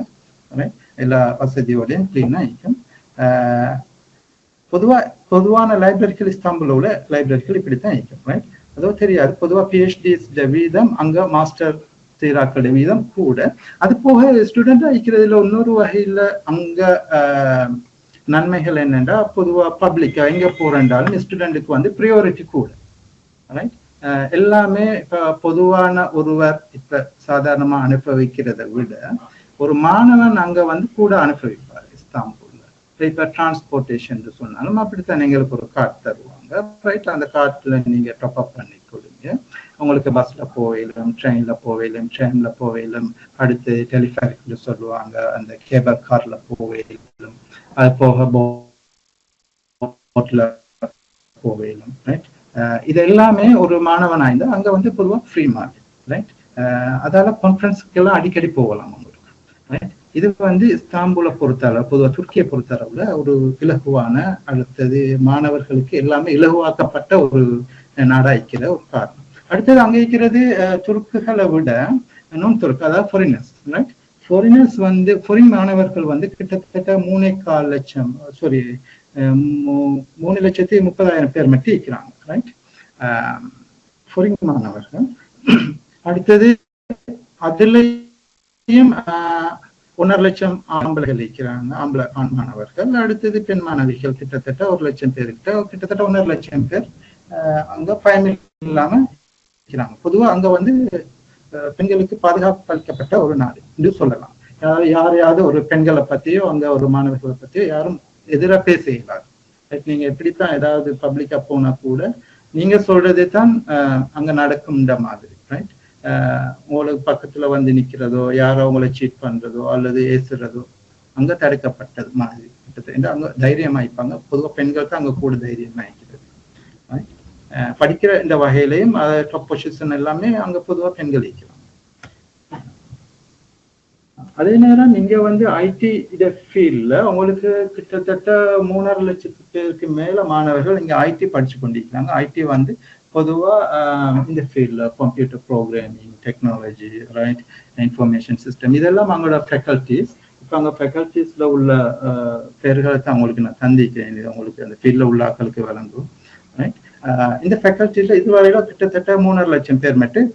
எல்லா வசதியோடையும் கிளீனா இருக்கும். பொதுவான லைப்ரரிகள் இஸ்தாம்புல்ல உள்ள லைப்ரரிகள் இப்படித்தான் இருக்கும். ரைட். அதோ தெரியாது. பொதுவா PhD வீதம் அங்க மாஸ்டர் சீராக்கள வீதம் கூட. அது போக ஸ்டூடெண்ட் ஆகிக்கிறதுல இன்னொரு வகையில அங்க நன்மைகள் என்னென்றா, பொதுவா பப்ளிக்கா எங்க போறேன்றாலும் ஸ்டூடெண்ட்டுக்கு வந்து ப்ரியாரிட்டி கூட. ரைட். எல்லாமே இப்ப பொதுவான ஒருவர் இப்ப சாதாரணமா அனுபவிக்கிறத விட ஒரு மாணவன் அங்க வந்து கூட அனுபவிப்பார். இஸ்தாம்பூல்ல இப்போ டிரான்ஸ்போர்ட்டேஷன் சொன்னாலும் அப்படித்தான் எங்களுக்கு ஒரு கார்டு தருவாங்க, ரைட்? அந்த கார்டில் நீங்கள் டாப் அப் பண்ணி கொடுங்க. உங்களுக்கு பஸ்ல போயிலும், ட்ரெயின்ல போயிலும், ட்ரெயின்ல போயிலும், அடுத்து டெலிஃபேரிக்ல சொல்லுவாங்க, அந்த கேபிள் கார்ல போயிலும், அது போக போட்ல போயிலும், ரைட்? இது எல்லாமே ஒரு மாணவனா இருந்தா அங்க வந்து பொதுவாக ஃப்ரீ மார்க்கெட், ரைட்? அதால கான்ஃபரன்ஸுக்கெல்லாம் அடிக்கடி போகலாம் உங்களுக்கு, ரைட்? இது வந்து இஸ்தாம்பூலை பொறுத்தளவு, பொதுவாக துருக்கியை பொறுத்தளவுல ஒரு இலகுவான, அடுத்தது மாணவர்களுக்கு எல்லாமே இலகுவாக்கப்பட்ட ஒரு நாடா இருக்கிற ஒரு காரணம். அடுத்தது அங்க இருக்கிறது துருக்குகளை விட நான் துருக்கு, அதாவது ஃபாரினர்ஸ், ரைட்? ஃபாரினர்ஸ் வந்து ஃபாரின் மாணவர்கள் வந்து கிட்டத்தட்ட 3.25 லட்சம், சாரி 3,30,000 பேர் மட்டும் இருக்கிறாங்க, ரைட்? ஃபாரின் மாணவர்கள். அடுத்தது அதுலயும் 1.5 லட்சம் ஆம்பளைகள் இருக்கிறாங்க, ஆண் மாணவர்கள். அடுத்தது பெண் மாணவிகள் கிட்டத்தட்ட 1 லட்சம் பேர், கிட்டத்தட்ட 1.5 லட்சம் பேர் அங்க பயமில் இல்லாம இருக்கிறாங்க. பொதுவா அங்க வந்து பெண்களுக்கு பாதுகாப்பு அளிக்கப்பட்ட ஒரு நாடு என்று சொல்லலாம். யாரையாவது ஒரு பெண்களை பத்தியோ அங்க ஒரு மாணவர்களை பத்தியோ யாரும் எதிராக பேச இயலாது. நீங்க எப்படித்தான் ஏதாவது பப்ளிக்கா போனா கூட நீங்க சொல்றதே தான் அங்க நடக்கும்ன்ற மாதிரி, ரைட்? உங்களுக்கு பக்கத்துல வந்து நிக்கிறதோ, யாரோ உங்களை சீட் பண்றதோ அல்லது ஏசுறதோ அங்க தடுக்கப்பட்டது மாதிரி கிட்டத்தட்ட அங்க தைரியமாயிப்பாங்க. பொதுவாக பெண்கள் தான் அங்க கூட தைரியமாயிக்கிறது, ரைட்? படிக்கிற இந்த வகையிலையும் டாப் பொசிஷன் எல்லாமே அங்க பொதுவாக பெண்கள் இருக்கிறாங்க. அதே நேரம் நீங்க வந்து ஐடி ஃபீல்ட்ல உங்களுக்கு கிட்டத்தட்ட 3.5 லட்சத்து பேருக்கு மேல மாணவர்கள் இங்க ஐடி படிச்சு கொண்டிருக்கிறாங்க. ஐடி வந்து பொதுவா இந்த ஃபீல்ட்ல computer programming, technology, right, information system, இதெல்லாம் அவங்களோட ஃபேக்கல்டிஸ். இப்போ அங்கே ஃபேக்கல்டிஸ்ல உள்ள பேர்களை தான் அவங்களுக்கு நான் தந்திக்கிறேன், அவங்களுக்கு அந்த ஃபீல்ட்ல உள்ள ஆட்களுக்கு வழங்கும், ரைட்? இந்த ஃபேக்கல்டிஸ்ல இதுவரையில கிட்டத்தட்ட 3.5 லட்சம் பேர் மட்டும்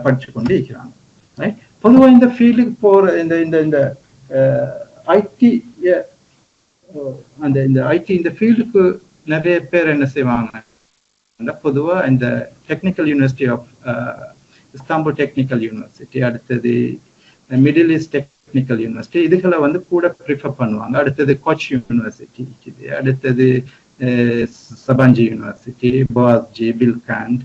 படிச்சு கொண்டு இருக்கிறாங்க, ரைட்? பொதுவாக இந்த ஃபீல்டுக்கு போற இந்த ஐடி இந்த ஐடி இந்த ஃபீல்டுக்கு நிறைய பேர் என்ன செய்வாங்க, பொதுவா இந்த technical university of Istanbul technical university, அடுத்தது மிடில் ஈஸ்ட் டெக்னிக்கல் யூனிவர்சிட்டி, இதுகளை வந்து கூட ப்ரிஃபர் பண்ணுவாங்க. அடுத்தது கோச் யூனிவர்சிட்டி இருக்குது, அடுத்தது சபாஞ்சி யூனிவர்சிட்டி, போஆஸ்ஜி, பில்காண்ட்,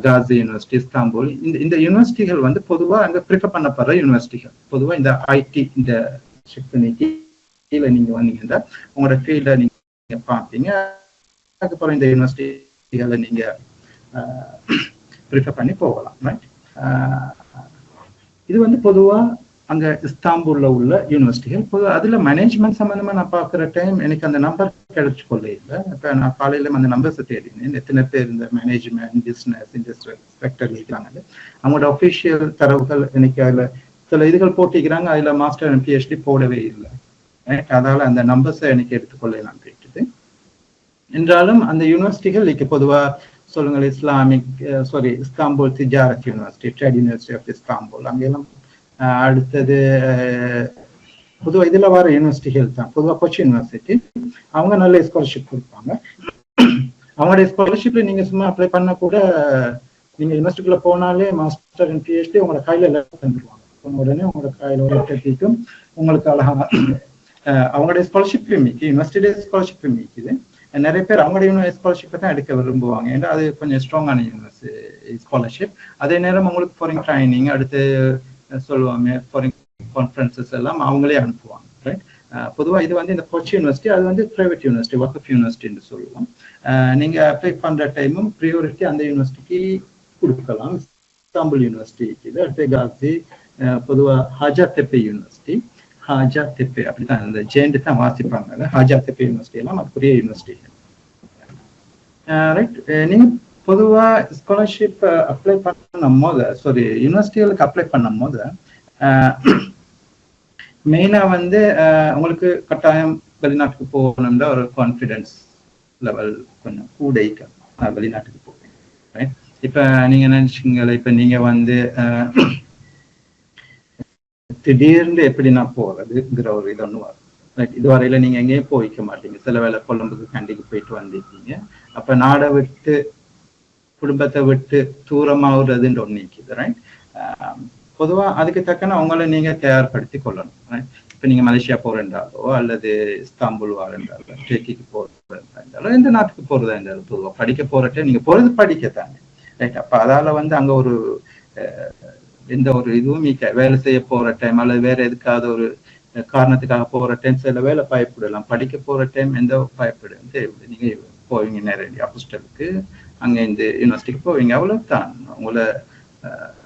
காசி யூனிவர்சிட்டி, இஸ்தாம்புல். இந்த யூனிவர்சிட்டிகள் வந்து பொதுவாக அங்கே ப்ரிஃபர் பண்ணப்படுற யூனிவர்சிட்டிகள். பொதுவாக இந்த ஐடி இந்த கீழே நீங்க வந்தீங்கன்னா உங்களோட ஃபீல்டை நீங்க பார்ப்பீங்க. அதுக்கப்புறம் இந்த யூனிவர்சிட்டிகளை நீங்க ப்ரிஃபர் பண்ணி போகலாம், ரைட்? இது வந்து பொதுவா அங்க இஸ்தாம்பூல்ல உள்ள யூனிவர்சிட்டிகள். பொதுவாக அதுல மேனேஜ்மெண்ட் சம்பந்தமா நான் பார்க்குற டைம் எனக்கு அந்த நம்பர் கிடைச்சு கொள்ள இல்லை. இப்போ நான் காலையில அந்த நம்பர்ஸை தேடினேன், எத்தனை பேர் இந்த மேனேஜ்மெண்ட், பிஸ்னஸ், இண்டஸ்ட்ரியல் செக்டர்ல இருக்கிறாங்க. அவங்களோட ஒஃபிஷியல் தரவுகள் எனக்கு அதுல சில இதுகள் போட்டிக்கிறாங்க, அதுல மாஸ்டர் அண்ட் பிஹெச்டி போடவே இல்லை, அதால அந்த நம்பர்ஸை எனக்கு எடுத்துக்கொள்ளலாம் கேட்டுது. என்றாலும் அந்த யூனிவர்சிட்டிகள் இன்னைக்கு பொதுவா சொல்லுங்கள், Istanbul Ticaret university, trade university of Istanbul, அங்கெல்லாம். அடுத்தது பொதுவாக இதுல வர யூனிவர்சிட்டிகள் தான் பொதுவாக கொச்சி யூனிவர்சிட்டி, அவங்க நல்ல ஸ்காலர்ஷிப் கொடுப்பாங்க. அவங்களுடைய ஸ்காலர்ஷிப்ல நீங்க சும்மா அப்ளை பண்ண கூட நீங்க யூனிவர்சிட்டிக்குள்ள போனாலே மாஸ்டர் அண்ட் பிஹெச்டி உங்களோட கையில எல்லாம் தந்துருவாங்க. உடனே உங்களோட கையில ஒரு லெட்டர் உங்களுக்கு அழகான அவங்களுடைய ஸ்காலர்ஷிப் மிக்கி, யூனிவர்சிட்டியோட ஸ்காலர்ஷிப் மிக்குது. நிறைய பேர் அவங்களுடைய ஸ்காலர்ஷிப்பை தான் எடுக்க விரும்புவாங்க, ஏன்னா அது கொஞ்சம் ஸ்ட்ராங்கான ஸ்காலர்ஷிப். அதே நேரம் உங்களுக்கு ஃபாரின் ட்ரைனிங், அடுத்து சொல்லுவாங்க ஃபாரின் கான்ஃபரன்சஸ் எல்லாம் அவங்களே அனுப்புவாங்க, ரைட்? பொதுவாக இது வந்து இந்த கொச்சி யூனிவர்சிட்டி, அது வந்து பிரைவேட் யூனிவர்சிட்டி, வக்ஃப் யூனிவர்சிட்டின்னு சொல்லுவோம். நீங்க அப்ளை பண்ற டைமும் ப்ரியாரிட்டி அந்த யூனிவர்சிட்டிக்கு கொடுக்கலாம். இஸ்தாம்புல் யூனிவர்சிட்டி இருக்குது, அடுத்து காசி, பொதுவாக ஹாஜா தெப்பே யூனிவர்சிட்டி, ஹாஜா தெப்பே அப்படித்தான் இந்த ஜேண்டு தான் வாசிப்பாங்க. ஹாஜா தெப்பே யூனிவர்சிட்டி எல்லாம் அதுக்குரிய யூனிவர்சிட்டி, ரைட்? நீங்க பொதுவா ஸ்காலர்ஷிப் அப்ளை பண்ணும் போது, யூனிவர்சிட்டிகளுக்கு அப்ளை பண்ணும் போது மெயினா வந்து உங்களுக்கு கட்டாயம் வெளிநாட்டுக்கு போகணும்ன்ற ஒரு கான்ஃபிடென்ஸ் லெவல் கொஞ்சம் கூட வெளிநாட்டுக்கு போவேன், ரைட்? இப்ப நீங்க நினைச்சுங்களேன், இப்ப நீங்க வந்து திடீர்னு எப்படி நான் போறதுங்கிற ஒரு இது ஒன்று வரும், ரைட்? இதுவரையில நீங்க எங்கேயும் போய்க்க மாட்டீங்க, சில வேளை கொழும்புக்கு கண்டிக்கு போயிட்டு வந்திருக்கீங்க. அப்ப நாடை விட்டு குடும்பத்தை விட்டு தூரமாகுறதுன்னு ஒன்று நிற்கிது, ரைட்? பொதுவா அதுக்கு தக்கன அவங்கள நீங்க தயார்படுத்தி கொள்ளணும், ரைட்? இப்போ நீங்கள் மலேசியா போகிறேன்றாலோ அல்லது இஸ்தாம்புல் வாரேன்றாலோ டர்க்கிக்கு போகிறதாலும் எந்த நாட்டுக்கு போகிறதா இருந்தாலும் பொதுவாக படிக்க போகிறட்ட நீங்கள் போகிறது படிக்கத்தாங்க ரைட். அப்போ அதால் வந்து அங்கே ஒரு எந்த ஒரு இதுவும் வேலை செய்ய போகிற டைம் அல்லது வேற எதுக்காவது ஒரு காரணத்துக்காக போகிற டைம் சில வேலை பயப்படலாம். படிக்க போகிற டைம் எந்த பயப்படு நீங்கள் போவீங்க நேரடியாக ஹாஸ்டலுக்கு அங்கே இந்த யூனிவர்சிட்டிக்கு போவீங்க அவ்வளோதான். உங்களை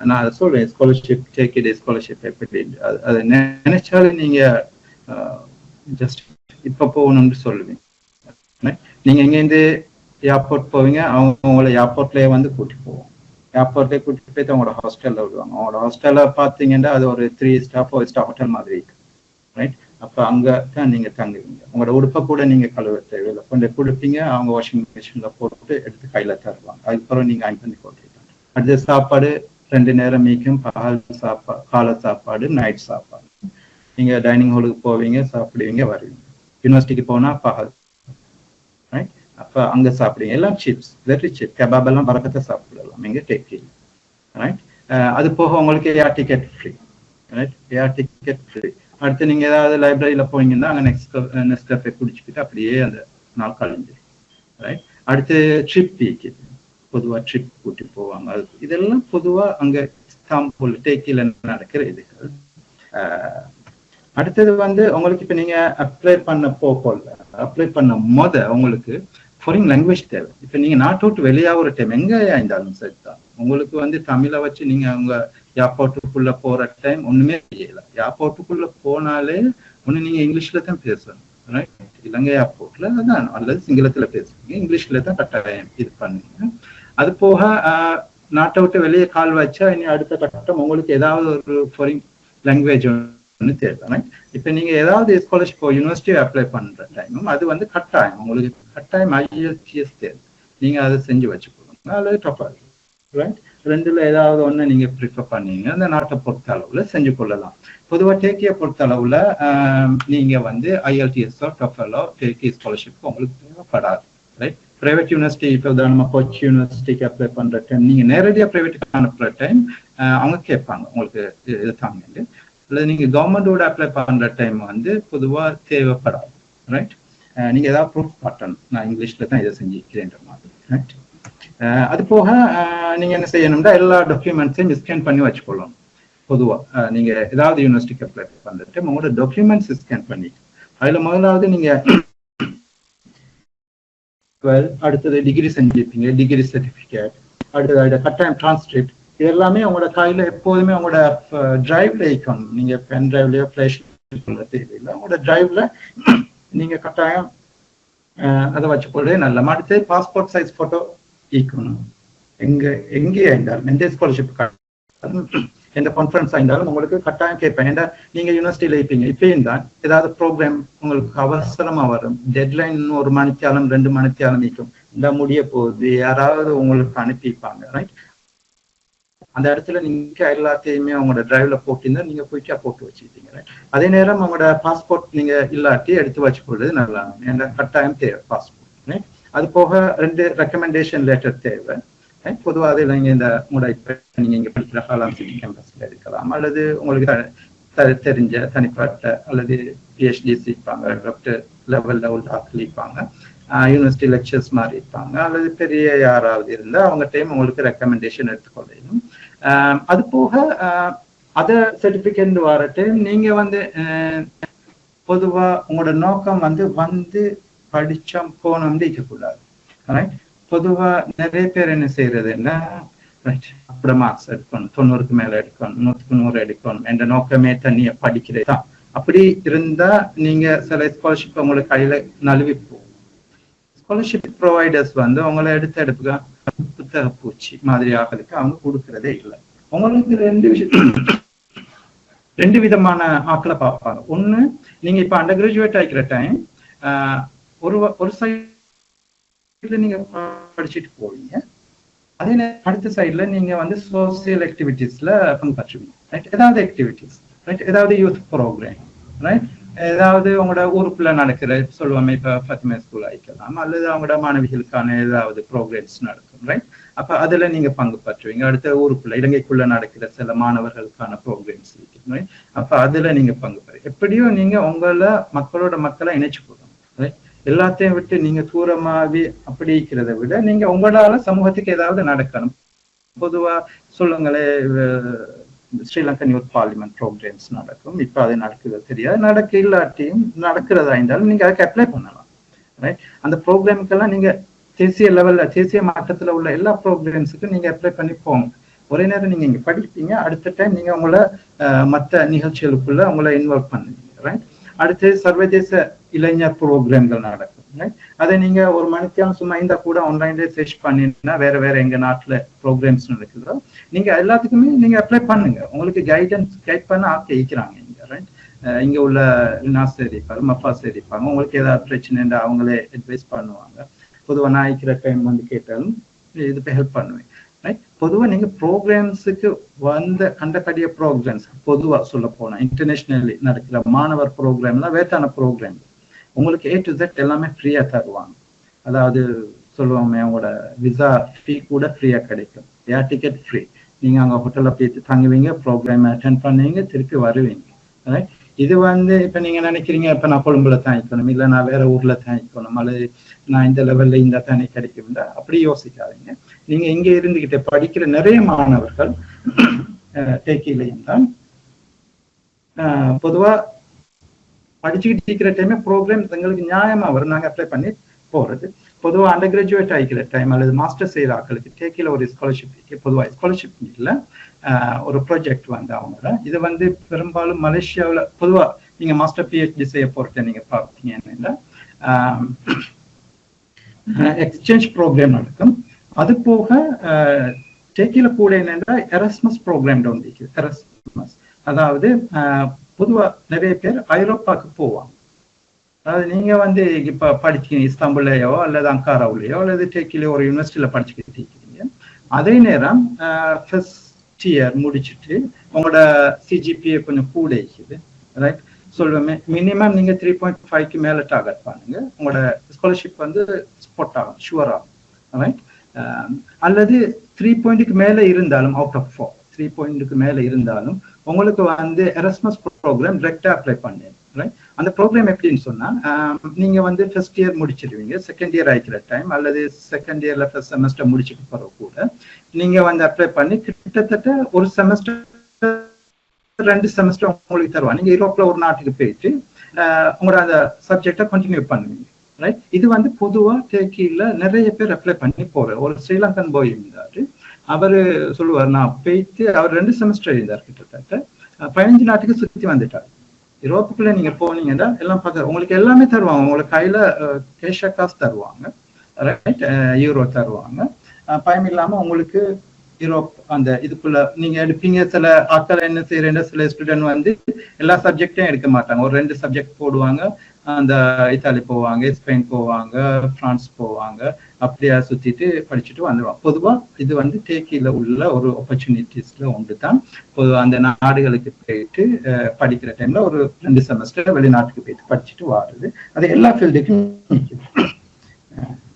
நான் அதை சொல்றேன் ஸ்காலர்ஷிப் டேக் ஸ்காலர்ஷிப் எப்படி அதை நினைச்சாலும் நீங்க ஜஸ்ட் இப்ப போகணும்னு சொல்லுவீங்க. நீங்க எங்கேருந்து ஏர்போர்ட் போவீங்க, அவங்க உங்களை ஏர்போர்ட்லயே வந்து கூட்டி போவோம். ஏர்போர்ட்லயே கூட்டிட்டு போய் அவங்களோட ஹாஸ்டல்ல விடுவாங்க. அவங்களோட ஹாஸ்டல்ல பாத்தீங்கன்னா அது ஒரு 3 ஸ்டார் 4 ஸ்டார் ஹோட்டல் மாதிரி இருக்கு ரைட். அப்ப அங்க தான் நீங்க தங்குவீங்க. உங்களோட உடுப்பை கூட நீங்க கழுவ தேவையில்லை, கொஞ்சம் கொடுப்பீங்க, அவங்க வாஷிங் மிஷின்ல போட்டு எடுத்து கையில தருவாங்க. அதுக்கப்புறம் நீங்க அயன் பண்ணி போட்டுருக்காங்க. அடுத்த சாப்பாடு 2 நேரம் மீக்கும், பகல் சாப்பாடு, காலை சாப்பாடு, நைட் சாப்பாடு. நீங்க டைனிங் ஹாலுக்கு போவீங்க, சாப்பிடுவீங்க, வருவீங்க. யூனிவர்சிட்டிக்கு போனா பகல் ரைட். அப்ப அங்க சாப்பிடுவீங்க, எல்லாம் சிப்ஸ், வெரி சிப், கபாப் எல்லாம் பறக்கத்தை சாப்பிடலாம் நீங்க டேக் ரைட். அது போக உங்களுக்கு ஏர் டிக்கெட் ஃப்ரீ ரைட், ஏர் டிக்கெட் ஃப்ரீ. அடுத்து நீங்க ஏதாவது லைப்ரரியில போவீங்கன்னா அங்க நெக்ஸ்ட் கஃபே குடிச்சுக்கிட்டு அப்படியே அந்த நாள் கழிஞ்சு ரைட். அடுத்து ட்ரிப் வீக்குது, பொதுவா ட்ரிப் கூட்டி போவாங்க. அது இதெல்லாம் பொதுவா அங்க இஸ்தாம்புல் டேக்கில நடக்கிற இதுகள். அடுத்தது வந்து உங்களுக்கு இப்ப நீங்க அப்ளை பண்ண அப்ளை பண்ண உங்களுக்கு ஃபாரின் லாங்குவேஜ் தேவை. இப்ப நீங்க நாட்டை விட்டு வெளியாகிற டைம் எங்க இருந்தாலும் சரி தான், உங்களுக்கு வந்து தமிழை வச்சு நீங்க அவங்க ஏர்போர்ட்டுக்குள்ள போற டைம் ஒண்ணுமே செய்யல. ஏர்போர்ட்டுக்குள்ள போனாலே ஒண்ணு நீங்க இங்கிலீஷ்ல தான் பேசணும் ரைட். இலங்கை ஏர்போர்ட்ல அதான், அல்லது சிங்களத்துல பேசுவீங்க, இங்கிலீஷ்ல தான் கட்டாயம் இது பண்ணுங்க. அது போக நாட்டை விட்டு வெளியே கால் வச்சா இனி அடுத்த கட்டம் உங்களுக்கு ஏதாவது ஒரு ஃபாரின் லாங்குவேஜ் ஒன்று தேவை. இப்ப நீங்க ஏதாவது ஸ்காலர்ஷிப் யூனிவர்சிட்டி அப்ளை பண்ற டைமும் அது வந்து கட்டாயம், உங்களுக்கு கட்டாயம் IELTS தேவை. நீங்க அதை செஞ்சு வச்சுக்கோங்க அல்லது டொஃபல் ரைட். ரெண்டுல ஏதாவது ஒண்ணு நீங்க ப்ரிஃபர் பண்ணீங்க அந்த நாட்டை பொறுத்த அளவுல செஞ்சு கொள்ளலாம். பொதுவாக டேக்கியை பொறுத்த அளவுல நீங்க வந்து IELTS டொஃபலோ டேக்கி ஸ்காலர்ஷிப் உங்களுக்கு தேவைப்படாது ரைட். பிரைவேட் யூனிவர்சிட்டி இப்போ உதாரணமா கோச் யூனிவர்சிட்டிக்கு அப்ளை பண்ற டைம் நீங்க நேரடியாக பிரைவேட்டுக்கு அனுப்புற டைம் அவங்க கேட்பாங்க உங்களுக்கு இது தாங்க. இல்லை நீங்க கவர்மெண்டோட அப்ளை பண்ற டைம் வந்து பொதுவா தேவைப்படாது ரைட். நீங்க ஏதாவது ப்ரூஃப் காட்டணும், நான் இங்கிலீஷ்ல தான் இதை செஞ்சுக்கிறேன்ற மாதிரி ரைட். அது போக நீங்க என்ன செய்யணும்னா எல்லா டாக்குமெண்ட்ஸையும் ஸ்கேன் பண்ணி வச்சுக்கொள்ளணும். பொதுவா நீங்க ஏதாவது யூனிவர்சிட்டிக்கு அப்ளை பண்ற டைம் உங்களோட டாக்குமெண்ட்ஸ் ஸ்கேன் பண்ணி அதுல முதலாவது நீங்க அடுத்தது டிகிரி செஞ்சிருப்பீங்க, டிகிரி சர்டிபிகேட், அடுத்தது கட்டாயம் டிரான்ஸ்கிரிப்ட், இது எல்லாமே உங்களோட கையில எப்போதுமே உங்களோட டிரைவ்ல இருக்கணும். நீங்க பென் டிரைவ்லயோ ஃபிளாஷ் தேவையில்லை, உங்களோட டிரைவ்ல நீங்க கட்டாயம் அதை வச்சுக்கொள்ளே நல்ல. அடுத்து பாஸ்போர்ட் சைஸ் போட்டோ இருக்கணும். எங்கே இருந்தாலும் எந்த ஸ்காலர்ஷிப் எந்த கான்ஃபரன்ஸ் ஆயிருந்தாலும் உங்களுக்கு கட்டாயம் கேட்பேன். ஏன்னா நீங்க யூனிவர்சிட்டியில இருப்பீங்க, இப்பயும் தான் ஏதாவது ப்ரோக்ராம் உங்களுக்கு அவசரமா வரும், டெட்லைன் 1 மணித்தாலும் 2 மணித்தாலும் நிற்கும், இந்த முடிய போகுது, யாராவது உங்களுக்கு அனுப்பிப்பாங்க ரைட். அந்த இடத்துல நீங்க எல்லாத்தையுமே உங்களோட டிரைவ்ல போட்டிருந்தா நீங்க போயிட்டு போட்டு வச்சுக்கிட்டீங்க ரைட். அதே நேரம் உங்களோட பாஸ்போர்ட் நீங்க இல்லாட்டி எடுத்து வச்சுக்கொள்வது நல்லா, ஏன்னா கட்டாயம் தேவை பாஸ்போர்ட் ரைட். அது போக 2 ரெக்கமெண்டேஷன் லெட்டர் தேவை. பொதுவாக அதில் நீங்கள் இந்த உங்களோட இப்போ நீங்கள் இங்கே படிக்கிற ஹாலாம் சிட்டி கேம்பஸில் இருக்கலாம், அல்லது உங்களுக்கு தெரிஞ்ச தனிப்பட்ட அல்லது PhDs இருப்பாங்க, டாக்டர் லெவலில் உள்ள ஆட்கள் இருப்பாங்க, யூனிவர்சிட்டி லெக்சர்ஸ் மாதிரி இருப்பாங்க, அல்லது பெரிய யாராவது இருந்தால் அவங்க டைம் உங்களுக்கு ரெக்கமெண்டேஷன் எடுத்துக்கொள்ளணும். அது போக அதை சர்டிஃபிகேட் வர டைம் நீங்கள் வந்து பொதுவாக உங்களோட நோக்கம் வந்து படிச்சா போனோம்னு இருக்கக்கூடாது ரைட். பொதுவா நிறைய பேர் என்ன செய்யறதுன்னா ரைட் அப்படி மார்க்ஸ் எடுக்கணும், 90க்கு மேல எடுக்கணும், 100க்கு 100 எடுக்கணும் என்ற நோக்கமே தனியா படிக்கிறது தான். அப்படி இருந்தா நீங்க சில ஸ்காலர்ஷிப் உங்களுக்கு கையில நழுவி போகும். ஸ்காலர்ஷிப் ப்ரொவைடர்ஸ் வந்து உங்களை எடுப்புக்க புத்தக பூச்சி மாதிரி ஆகிறதுக்கு அவங்க கொடுக்கறதே இல்லை. உங்களுக்கு 2 விதமான ஆக்களை பார்ப்பாங்க. ஒண்ணு, நீங்க இப்ப அண்டர் கிராஜுவேட் ஆகிக்கிற டைம் ஒரு சைட்ல நீங்க படிச்சுட்டு போவீங்க, அதே அடுத்த சைட்ல நீங்க வந்து சோசியல் ஆக்டிவிட்டிஸ்ல பங்காற்றுவீங்க ரைட். ஏதாவது ஆக்டிவிட்டிஸ் ரைட், ஏதாவது யூத் ப்ரோக்ராம் ரைட், ஏதாவது உங்களோட ஊருக்குள்ள நடக்கிற சொல்லுவாங்க இப்ப 10 ஸ்கூல் ஆயிக்கலாம், அல்லது அவங்களோட மாணவிகளுக்கான ஏதாவது ப்ரோக்ராம்ஸ் நடக்கும் ரைட்? அப்ப அதுல நீங்க பங்கு பற்றுவீங்க. அடுத்த ஊருக்குள்ள இலங்கைக்குள்ள நடக்கிற சில மாணவர்களுக்கான ப்ரோக்ராம்ஸ் இருக்கு, ரைட்? அப்ப அதுல நீங்க பங்கு பெறு. எப்படியோ நீங்க உங்களை மக்களா இணைச்சு போகணும், ரைட்? எல்லாத்தையும் விட்டு நீங்க தூரமாவே அப்படி இருக்கிறத விட நீங்க உங்களால சமூகத்துக்கு ஏதாவது நடக்கணும். பொதுவா சொல்லுங்களே, ஸ்ரீலங்கன் யூத் பார்லிமெண்ட் ப்ரோக்ராம்ஸ் நடக்கும். இப்ப அது நடக்குது தெரியாது, நடக்க இல்லாட்டியும் நடக்கிறதா இருந்தாலும் நீங்க அதுக்கு அப்ளை பண்ணலாம், ரைட்? அந்த ப்ரோக்ராமுக்கெல்லாம் நீங்க தேசிய லெவல்ல தேசிய மட்டத்துல உள்ள எல்லா ப்ரோக்ராம்ஸுக்கும் நீங்க அப்ளை பண்ணி போங்க. ஒரே நேரம் நீங்க இங்க படிப்பீங்க, அடுத்த டைம் நீங்க உங்களை மற்ற நிகழ்ச்சிகளுக்குள்ள உங்களை இன்வால்வ் பண்ணுவீங்க, ரைட்? அடுத்து சர்வதேச இளைஞர் ப்ரோக்ராம்கள் நடக்கும், ரைட்? அதை நீங்க ஒரு மணித்தியாலும் சும்மா இருந்தா கூட ஆன்லைன்ல சர்ச் பண்ணினா வேற எங்க நாட்டுல ப்ரோக்ராம்ஸ் நடக்குதோ நீங்க எல்லாத்துக்குமே நீங்க அப்ளை பண்ணுங்க. உங்களுக்கு கைட் பண்ண ஆக்கிக்கிறாங்க இங்க, ரைட்? இங்க உள்ள நாசர் இருப்பாரு, மஃபாஸ் இருப்பாங்க. உங்களுக்கு ஏதாவது பிரச்சனை அவங்களே அட்வைஸ் பண்ணுவாங்க. பொதுவாக நான் இருக்கிற டைம் வந்து கேட்டாலும் இதுக்கு ஹெல்ப் பண்ணுவேன், ரைட்? பொதுவாக நீங்க ப்ரோக்ராம்ஸுக்கு கண்டக்கூடிய ப்ரோக்ராம்ஸ் பொதுவாக சொல்ல போனா இன்டர்நேஷனலி நடக்கிற மாணவர் ப்ரோக்ராம்லாம் வேத்தான ப்ரோக்ராம் உங்களுக்கு A to Z எல்லாமே ஃப்ரீயா தருவாங்க. அதாவது சொல்லுவாங்க உங்களோட விசா ஃபீ கூட ஃப்ரீயா கிடைக்கும், ஏர் டிக்கெட் ஃப்ரீ. நீங்க அங்க ஹோட்டல்ல போய் தங்குவீங்க, ப்ரோக்ராம் அட்டென்ட் பண்ணுவீங்க, திருப்பி வருவீங்க, ரைட்? இது வந்து இப்ப நீங்க நினைக்கிறீங்க இப்ப நான் கொழும்புல தாங்கிக்கணும், இல்ல நான் வேற ஊர்ல தாங்கிக்கணும், அல்லது நான் இந்த லெவல்ல இந்த தனி கிடைக்கும், அப்படி யோசிக்காதீங்க. நீங்க இங்க இருந்துகிட்ட படிக்கிற நிறைய மாணவர்கள் டேக்கிலையும் தான் பொதுவா படிச்சுக்கிட்டு இருக்கிற டைமே ப்ரோக்ராம் எங்களுக்கு நியாயமா வரும், நாங்க அப்ளை பண்ணி போறது. பொதுவாக அண்டர் கிராஜுவேட் ஆகிக்கிற டைம் அல்லது மாஸ்டர் செய்கிற ஆட்களுக்கு டேக்கில ஒரு ஸ்காலர்ஷிப், பொதுவாக ஸ்காலர்ஷிப் இல்லை, ஒரு ப்ராஜெக்ட் வந்து அவங்க இது வந்து பெரும்பாலும் மலேசியாவில் பொதுவாக நீங்க மாஸ்டர் PhD செய்ய போறத நீங்க பார்த்தீங்கன்னா எக்ஸ்சேஞ்ச் ப்ரோக்ராம் நடக்கும். அது போக டேக்கில கூட என்னென்னா எரஸ்மஸ் ப்ரோக்ராம் ஒன்று இருக்குது. எரஸ்மஸ் அதாவது பொதுவாக நிறைய பேர் ஐரோப்பாவுக்கு போவாங்க. அதாவது நீங்க வந்து இப்ப படிச்சீங்க இஸ்தாம்புல்லையோ அல்லது அங்காராவிலையோ அல்லது டேக்கிலையோ ஒரு யூனிவர்சிட்டியில படிச்சுக்கிட்டு இருக்கீங்க. அதே நேரம் ஃபர்ஸ்ட் இயர் முடிச்சுட்டு உங்களோட CGPA கொஞ்சம் கூட இருக்குது, ரைட்? சொல்லுவேன் மினிமம் நீங்க 3.5க்கு மேல டார்கெட் பண்ணுங்க, உங்களோட ஸ்காலர்ஷிப் வந்து ஸ்பாட் ஆகும், ஷுவர் ஆகும், ரைட்? அல்லது 3 பாயிண்ட்டுக்கு மேல இருந்தாலும் அவுட் ஆஃப் 4 3 பாயிண்ட்டுக்கு மேல இருந்தாலும் உங்களுக்கு வந்து எரஸ்மஸ் ப்ரோக்ராம் டைரக்டா அப்ளை பண்ணு, ரைட்? அந்த ப்ரோக்ராம் எப்படின்னு சொன்னா நீங்க வந்து ஃபர்ஸ்ட் இயர் முடிச்சிருவீங்க, செகண்ட் இயர் ஆயிக்கிற டைம் அல்லது செகண்ட் இயர்ல ஃபர்ஸ்ட் செமஸ்டர் முடிச்சுட்டு போற கூட நீங்க வந்து அப்ளை பண்ணி கிட்டத்தட்ட ஒரு செமஸ்டர் 2 செமஸ்டர் உங்களுக்கு தருவாங்க. நீங்க யூரோப்ல ஒரு நாட்டுக்கு போயிட்டு உங்களோட அந்த சப்ஜெக்டை கண்டினியூ பண்ணுவீங்க, ரைட்? இது வந்து பொதுவா டேக்கில நிறைய பேர் அப்ளை பண்ணி போற ஒரு ஸ்ரீலங்கன் பாய் இருந்தாரு. அவரு சொல்லுவார், நான் போயிட்டு அவர் 2 செமஸ்டர் இருந்தார், கிட்டத்தட்ட 15 நாட்டுக்கு சுத்தி வந்துட்டார். யூரோப்புக்குள்ள நீங்க போனீங்கன்னா எல்லாம் பார்க்க உங்களுக்கு எல்லாமே தருவாங்க, உங்களுக்கு கையில கேஷா காசு தருவாங்க, ரைட்? யூரோ தருவாங்க. பயம் இல்லாம உங்களுக்கு யூரோப் அந்த இதுக்குள்ள நீங்க எடுப்பீங்க. சில ஆட்கள் என்ன செய்யறேன், சில ஸ்டூடெண்ட் வந்து எல்லா சப்ஜெக்டையும் எடுக்க மாட்டாங்க, ஒரு 2 சப்ஜெக்ட் போடுவாங்க, அந்த இத்தாலி போவாங்க, ஸ்பெயின் போவாங்க, பிரான்ஸ் போவாங்க, அப்படியா சுத்திட்டு படிச்சுட்டு வந்துடுவாங்க. பொதுவா இது வந்து டேக்கில உள்ள ஒரு ஆப்பர்ச்சுனிட்டிஸ்ல ஒன்று தான். பொதுவாக அந்த நாடுகளுக்கு போயிட்டு படிக்கிற டைம்ல ஒரு 2 செமஸ்டர் வெளிநாட்டுக்கு போயிட்டு படிச்சுட்டு வாருது. அது எல்லா ஃபீல்டுக்கும்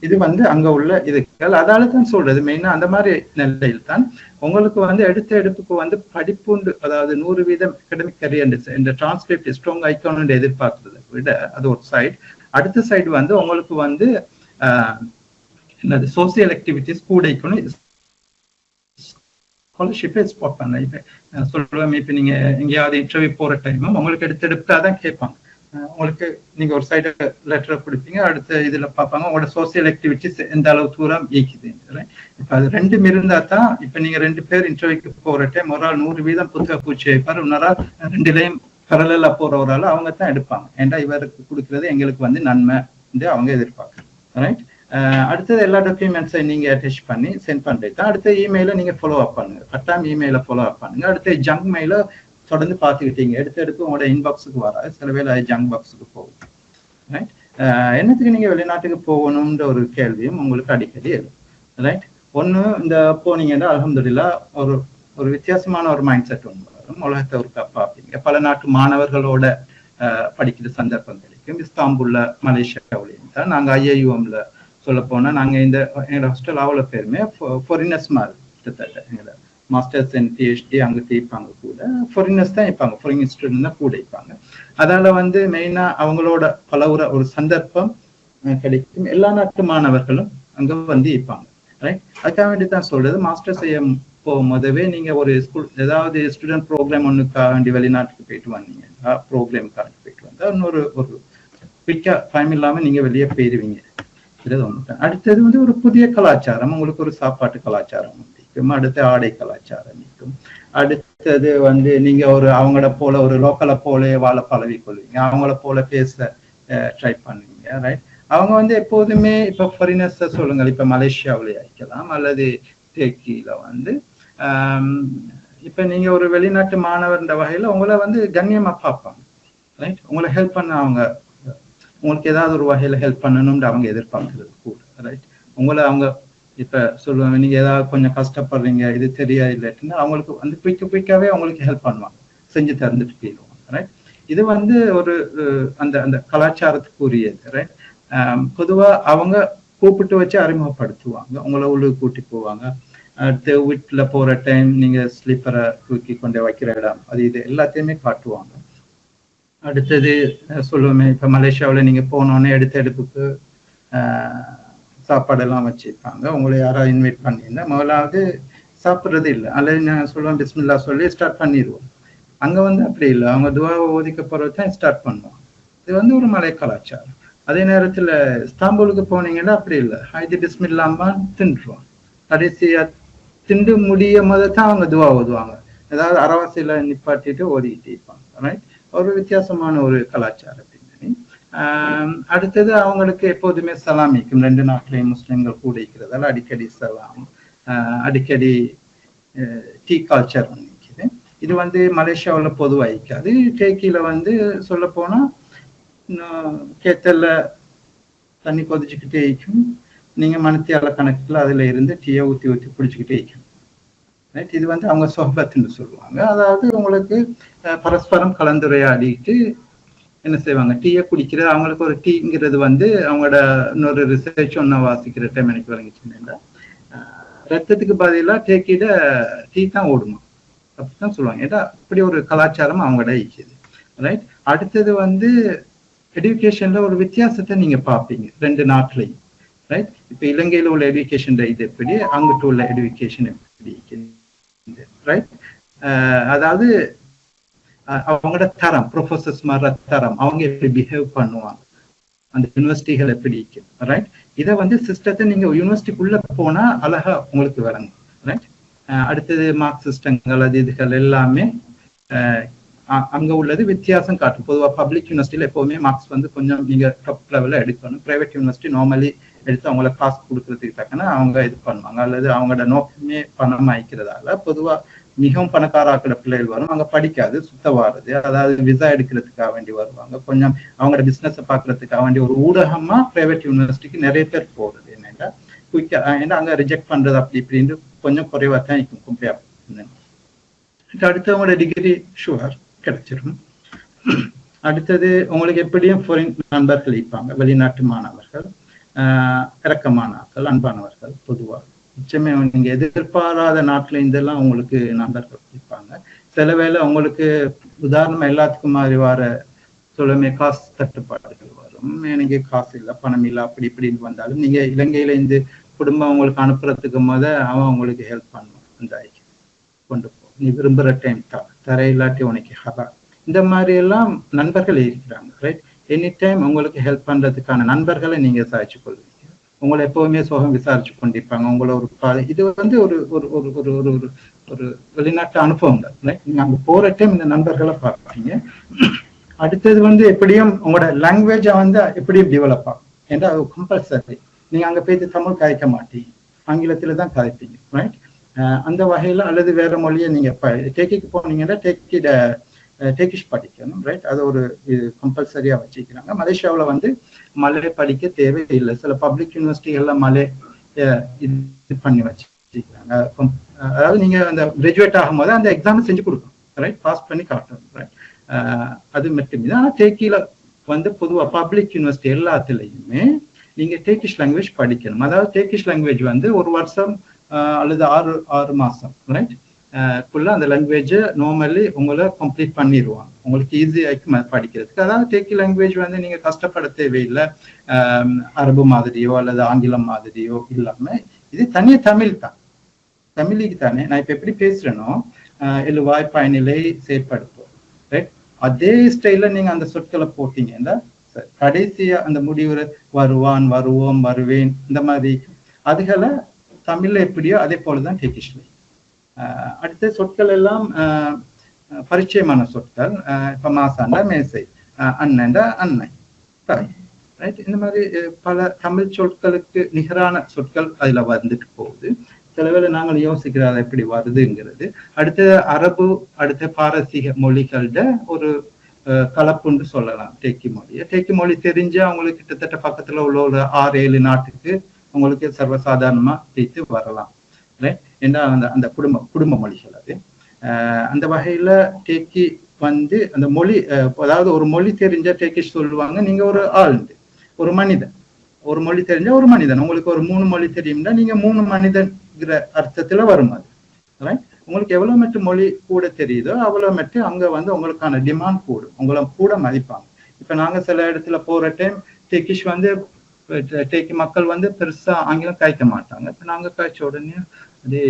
இது வந்து அங்க உள்ள இதுகள். அதால தான் சொல்றது மெயினா அந்த மாதிரி நிலையில் தான் உங்களுக்கு வந்து எடுப்புக்கு வந்து படிப்புண்டு, அதாவது 100% அகடமிக் கரியர் இந்த டிரான்ஸ்கிரிப்ட் ஸ்ட்ராங் ஐக்கான் எதிர்பார்க்கறதை விட அது ஒரு சைடு. அடுத்த சைடு வந்து உங்களுக்கு வந்து என்னது சோசியல் ஆக்டிவிட்டிஸ் கூட இருக்கணும், ஸ்காலர்ஷிப்பை ஸ்பாட் பண்ண. இப்ப சொல்லுவேன், இப்ப நீங்க எங்கேயாவது இன்டர்வியூ போற டைமும் உங்களுக்கு எடுத்தாதான் கேட்பாங்க. உங்களுக்கு நீங்க ஒரு சைடு லெட்டரை கொடுப்பீங்க, அடுத்த இதுல பார்ப்பாங்க உங்களோட சோசியல் ஆக்டிவிட்டிஸ் எந்த அளவு தூரம் இயக்குது. இப்ப அது 2 இருந்தா தான் இப்ப நீங்க 2 பேர் இன்டர்வியூக்கு போற டைம் ஒரு ஆள் 100% புத்தக பூச்சி வைப்பாரு, இன்னொரு ஆள் 2லையும் பரலா போற ஒரு ஆள் அவங்க தான் எடுப்பாங்க. ஏன்டா இவருக்கு கொடுக்கறது எங்களுக்கு வந்து நன்மை அவங்க எதிர்பார்க்கறது, ரைட்? அடுத்தது எல்லா டாக்குமெண்ட்ஸையும் நீங்க அட்டாச் பண்ணி சென்ட் பண்றது தான். அடுத்த இமெயில நீங்க ஃபாலோ அப் பண்ணுங்க, கட்டாயம் இமெயில ஃபாலோ அப் பண்ணுங்க. அடுத்த ஜங்க் மெயில தொடர்ந்து பார்த்துக்கிட்டீங்க, எடுத்து உங்களோட இன்பாக்ஸுக்கு வராது, சில வேலை ஜங்க் பாக்ஸுக்கு போகும், ரைட்? என்னத்துக்கு நீங்க வெளிநாட்டுக்கு போகணும்ன்ற ஒரு கேள்வியும் உங்களுக்கு அடிக்கடி எழும், ரைட்? ஒண்ணு இந்த போனீங்கன்னா அல்ஹம்துலில்லாஹ் ஒரு வித்தியாசமான ஒரு மைண்ட் செட் ஒன்று வரும். உலகத்தை ஒரு பார்ப்பீங்க, பல நாட்டு மாணவர்களோட படிக்கிற சந்தர்ப்பம் கிடைக்கும். இஸ்தாம்புல்ல மலேசியாவிலையும் தான் நாங்கள் IIUMல சொல்ல போனா நாங்க எங்களோட ஹாஸ்டல் அவ்வளோ பேருமே ஃபாரினர்ஸ் மாதிரி கிட்டத்தட்ட எங்களோட மாஸ்டர்ஸ் அண்ட் பிஹெச்டி அங்கே தேய்ப்பாங்க கூட ஃபாரினர்ஸ் தான் இருப்பாங்க, ஃபாரின் ஸ்டூடெண்ட் தான் கூட இருப்பாங்க. அதனால வந்து மெயினா அவங்களோட பலவுற ஒரு சந்தர்ப்பம் கிடைக்கும். எல்லா நாட்டு மாணவர்களும் அங்க வந்து இருப்பாங்க. ரைட், அதுக்காக வேண்டி தான் சொல்றது மாஸ்டர் செய்ய போகும்போதவே நீங்க ஒரு ஸ்கூல் ஏதாவது ஸ்டூடெண்ட் ப்ரோக்ராம் ஒன்றுக்காக வேண்டி வெளிநாட்டுக்கு போயிட்டு வந்தீங்க, ப்ரோக்ராமுக்காக போயிட்டு வந்தா இன்னொரு ஒரு குயிக்கா டைம் இல்லாம நீங்க வெளியே போயிருவீங்க. அடுத்தது வந்து ஒரு புதிய கலாச்சாரம், உங்களுக்கு ஒரு சாப்பாட்டு கலாச்சாரம் நிற்கும், அடுத்து ஆடை கலாச்சாரம் நிற்கும், அடுத்தது வந்து நீங்க ஒரு அவங்கள போல ஒரு லோக்கலை போல வாழ பழவி கொள்வீங்க, அவங்கள போல பேச ட்ரை பண்ணுவீங்க. ரைட், அவங்க வந்து எப்போதுமே இப்ப ஃபாரினர்ஸ் சொல்லுங்க, இப்ப மலேசியாவிலே ஆயிக்கலாம் அல்லது டர்க்கியில வந்து இப்ப நீங்க ஒரு வெளிநாட்டு மாணவர்ன்ற வகையில உங்களை வந்து கண்ணியமா பார்ப்பாங்க. ரைட், உங்களை ஹெல்ப் பண்ண அவங்க உங்களுக்கு ஏதாவது ஒரு வகையில ஹெல்ப் பண்ணணும்னு அவங்க எதிர்பார்க்கறது கூட. ரைட், உங்களை அவங்க இப்ப சொல்லுவாங்க நீங்க ஏதாவது கொஞ்சம் கஷ்டப்படுறீங்க இது தெரியாது இல்லாட்டின்னா அவங்களுக்கு வந்து குயிக்காவே அவங்களுக்கு ஹெல்ப் பண்ணுவாங்க, செஞ்சு தந்துட்டு போயிடுவாங்க. ரைட், இது வந்து ஒரு அந்த அந்த கலாச்சாரத்துக்குரியது. ரைட், பொதுவா அவங்க கூப்பிட்டு வச்சு அறிமுகப்படுத்துவாங்க, உங்களை உள்ளே கூட்டி போவாங்க. அடுத்து வீட்டுல போற டைம் நீங்க ஸ்லீப்பரை தூக்கி கொண்டு வைக்கிற இடம் அது இது எல்லாத்தையுமே காட்டுவாங்க. அடுத்தது சொல்லுவோமே இப்ப மலேசியாவில் நீங்க போனோன்னே எடுப்புக்கு சாப்பாடெல்லாம் வச்சிருப்பாங்க. உங்களை யாராவது இன்வைட் பண்ணியிருந்தா முதலாவது சாப்பிட்றது இல்லை, அல்லது நான் சொல்லுவேன் பிஸ்மில்லா சொல்லி ஸ்டார்ட் பண்ணிடுவோம். அங்க வந்து அப்படி இல்லை, அவங்க துவாவை ஓதிக்க போறதுதான் ஸ்டார்ட் பண்ணுவாங்க. இது வந்து ஒரு மலை கலாச்சாரம். அதே நேரத்துல இஸ்தாம்பூலுக்கு போனீங்கன்னா அப்படி இல்லை, இது பிஸ்மில்லாம தின்றுவோம், கடைசியா திண்டு முடியும் போது தான் அவங்க துவா ஓதுவாங்க, ஏதாவது அரவாசியில நிப்பாட்டிட்டு ஓதிக்கிட்டு இருப்பாங்க. ரைட், ஒரு வித்தியாசமான ஒரு கலாச்சார பின்னணி. அடுத்தது அவங்களுக்கு எப்போதுமே சலாம் இருக்கும், ரெண்டு நாட்டிலையும் முஸ்லிம்கள் கூட இருக்கிறதால அடிக்கடி சலாம், அடிக்கடி டீ கல்ச்சர் நிற்குது. இது வந்து மலேசியாவில் பொதுவாக இருக்காது. டர்க்கியில வந்து சொல்ல போனா கேத்தல்ல தண்ணி கொதிச்சுக்கிட்டே இருக்கும், நீங்க மணித்தியால கணக்குல அதுல இருந்து டீயை ஊத்தி குடிச்சுக்கிட்டே இருக்கணும். ரைட், இது வந்து அவங்க சொஹபத்துன்னு சொல்லுவாங்க. அதாவது உங்களுக்கு பரஸ்பரம் கலந்துரையாடிட்டு என்ன செய்வாங்க, டீயை குடிக்கிறது. அவங்களுக்கு ஒரு டீங்கிறது வந்து அவங்களோட இன்னொரு ரிசர்ச் ஒன்ன வாசிக்கிற டைம் எனக்கு விளங்கிச்சுன்னா ரத்தத்துக்கு பதிலாக டேக்கிட டீ தான் ஓடுமா அப்படித்தான் சொல்லுவாங்க. ஏன்னா இப்படி ஒரு கலாச்சாரம் அவங்களோட இருக்குது. ரைட், அடுத்தது வந்து எஜுகேஷன்ல ஒரு வித்தியாசத்தை நீங்க பார்ப்பீங்க ரெண்டு நாட்டிலையும். ரைட், இப்ப இலங்கையில உள்ள எஜுகேஷன் இது எப்படி, அங்கிட்ட உள்ள எஜுகேஷன் எப்படி. ரைட், அதாவது அவங்களோட தரம், ப்ரொஃபசர்ஸ் மாதிரி தரம், அவங்க எப்படி பிஹேவ் பண்ணுவாங்க, அந்த யூனிவர்சிட்டிகள் எப்படி இருக்கு. ரைட், இதை வந்து சிஸ்டத்தை நீங்க யூனிவர்சிட்டிக்குள்ள போனா அழகா உங்களுக்கு விளங்கும். ரைட், அடுத்தது மார்க் சிஸ்டங்கள் அது இதுகள் எல்லாமே அங்க உள்ளது வித்தியாசம் காட்டும். பொதுவாக பப்ளிக் யூனிவர்சிட்டியில எப்பவுமே மார்க்ஸ் வந்து கொஞ்சம் நீங்க டாப் லெவல்ல எடுக்கணும். பிரைவேட் யூனிவர்சிட்டி நார்மலி எடுத்து அவங்கள காசு கொடுக்கறதுக்கு தக்கன அவங்க இது பண்ணுவாங்க, அல்லது அவங்களோட நோக்கமே பணம் ஆயிக்கிறதால பொதுவா மிகவும் பணக்காராக்கிற பிள்ளைகள் வரும், அங்க படிக்காது சுத்த வாருது, அதாவது விசா எடுக்கிறதுக்காக வேண்டி வருவாங்க, கொஞ்சம் அவங்களோட பிசினஸ் பாக்குறதுக்காக வேண்டி ஒரு ஊடகமா பிரைவேட் யூனிவர்சிட்டிக்கு நிறைய பேர் போறது. என்னன்னா குயிக்கா ஏன்னா அங்க ரிஜெக்ட் பண்றது அப்படி இப்படின்னு கொஞ்சம் குறைவா தான் இருக்கும் கம்பேர். அடுத்து அவங்களோட டிகிரி ஷுவர் கிடைச்சிடும். அடுத்தது உங்களுக்கு எப்படியும் ஃபாரின் நண்பர்கள் இருப்பாங்க, வெளிநாட்டு மாணவர்கள், இறக்கமானாக்கள், அன்பானவர்கள். பொதுவாக நிச்சயமே நீங்க எதிர்பாராத நாட்டுல இருந்தெல்லாம் உங்களுக்கு நண்பர்கள் இருப்பாங்க. சில வேளை உங்களுக்கு உதாரணமா எல்லாத்துக்கும் மாதிரி வர சொல்லுமே காசு தட்டுப்பாடுகள் வரும், எனக்கு காசு இல்லை பணம் இல்லை அப்படி இப்படின்னு வந்தாலும் நீங்க இலங்கையில இருந்து குடும்பம் உங்களுக்கு அனுப்புறதுக்கு அவன் உங்களுக்கு ஹெல்ப் பண்ணுவான், அந்த கொண்டு போ, நீ விரும்புற டைம் தர இல்லாட்டி உனக்கு ஹரா, இந்த மாதிரி எல்லாம் நண்பர்கள் இருக்கிறாங்க. ரைட், எனி டைம் உங்களுக்கு ஹெல்ப் பண்றதுக்கான நண்பர்களை நீங்க சாய்ச்சி கொள்வீங்க, உங்களை எப்பவுமே சோகம் விசாரிச்சு கொண்டிருப்பாங்க. உங்களை ஒரு இது வந்து ஒரு ஒரு ஒரு ஒரு ஒரு ஒரு வெளிநாட்டு அனுபவங்கள். ரைட், நீங்க அங்க போற டைம் இந்த நண்பர்களை பார்ப்பீங்க. அடுத்தது வந்து எப்படியும் உங்களோட லாங்குவேஜை வந்து எப்படியும் டெவலப் ஆகும், ஏன்னா அது கம்பல்சரி. நீங்க அங்க போயிட்டு தமிழ் கதைக்க மாட்டீங்க, ஆங்கிலத்துல தான் கதைப்பீங்க. ரைட், அந்த வகையில அல்லது வேற மொழியை நீங்க டேக்கிக்கு போனீங்கன்னா டேக்கிஷ் படிக்கணும். ரைட், அது ஒரு கம்பல்சரியா வச்சுக்கிறாங்க. மலேசியாவில் வந்து மலை படிக்க தேவையில்லை, சில பப்ளிக் யூனிவர்சிட்டிகள்ல மலை இது பண்ணி வச்சுக்கிறாங்க. அதாவது நீங்க அந்த கிராஜுவேட் ஆகும்போது அந்த எக்ஸாம் செஞ்சு கொடுக்கணும். ரைட், பாஸ் பண்ணி காட்டணும். ரைட், அது மட்டுமே தான். ஆனால் டேக்கியில வந்து பொதுவாக பப்ளிக் யூனிவர்சிட்டி எல்லாத்துலேயுமே நீங்க டர்க்கிஷ் லாங்குவேஜ் படிக்கணும். அதாவது டர்க்கிஷ் லாங்குவேஜ் வந்து ஒரு வருஷம் அல்லது ஆறு மாசம் ரைட் குள்ள அந்த லாங்குவேஜ் நார்மலி உங்களை கம்ப்ளீட் பண்ணிடுவாங்க. உங்களுக்கு ஈஸியாக படிக்கிறதுக்கு. அதாவது டர்க்கி லாங்குவேஜ் வந்து நீங்க கஷ்டப்பட தேவையில்லை. அரபு மாதிரியோ அல்லது ஆங்கிலம் மாதிரியோ இல்லாம இது தனிய தமிழ் தான். தமிழுக்கு தானே நான் இப்ப எப்படி பேசுறேனோ எழுவாய் பயனிலை செயற்படுத்தும் ரைட். அதே ஸ்டைல நீங்க அந்த சொற்களை போட்டீங்கன்னா கடைசியா அந்த முடிவுரை வருவான், வருவோம், வருவேன் இந்த மாதிரி அதுகளை தமிழ்ல எப்படியோ அதே போலதான் டர்க்கிஷ்ல. அடுத்த சொற்கள் எல்லாம் பரிச்சயமான சொற்கள். இப்ப மாசாண்டா மேசை, அண்ணன்டா அன்னை, ரைட். இந்த மாதிரி பல தமிழ் சொற்களுக்கு நிகரான சொற்கள் அதுல வந்துட்டு போகுது. சில வேளை நாங்கள் யோசிக்கிறது எப்படி வருதுங்கிறது. அடுத்த அரபு, அடுத்த பாரசீக மொழிகளோட ஒரு கலப்புன்னு சொல்லலாம் டர்க்கி மொழியை. டர்க்கி மொழி தெரிஞ்ச அவங்களுக்கு கிட்டத்தட்ட பக்கத்துல உள்ள ஒரு 6-7 நாட்டுக்கு உங்களுக்கு சர்வசாதாரணமா பேசி வரலாம். ஏன்னா அந்த குடும்ப மொழிகள் அது. அந்த வகையில டர்க்கி வந்து அந்த மொழி, அதாவது ஒரு மொழி தெரிஞ்ச டர்க்கிஷ் சொல்லுவாங்க, நீங்க ஒரு ஆழ்ந்து ஒரு மனிதன். ஒரு மொழி தெரிஞ்ச ஒரு மனிதன். உங்களுக்கு ஒரு 3 மொழி தெரியும்னா நீங்க 3 மனிதன்கிற அர்த்தத்துல வரும் அது. உங்களுக்கு எவ்வளவு மட்டும் மொழி கூட தெரியுதோ அவ்வளவு மட்டும் அங்க வந்து உங்களுக்கான டிமாண்ட் கூடும், உங்களை கூட மதிப்பாங்க. இப்ப நாங்க சில இடத்துல போற டைம் டர்க்கிஷ் வந்து டர்க்கி மக்கள் வந்து பெருசா ஆங்கிலம் காய்க்க மாட்டாங்க. இப்ப நாங்க காய்ச்ச உடனே அதே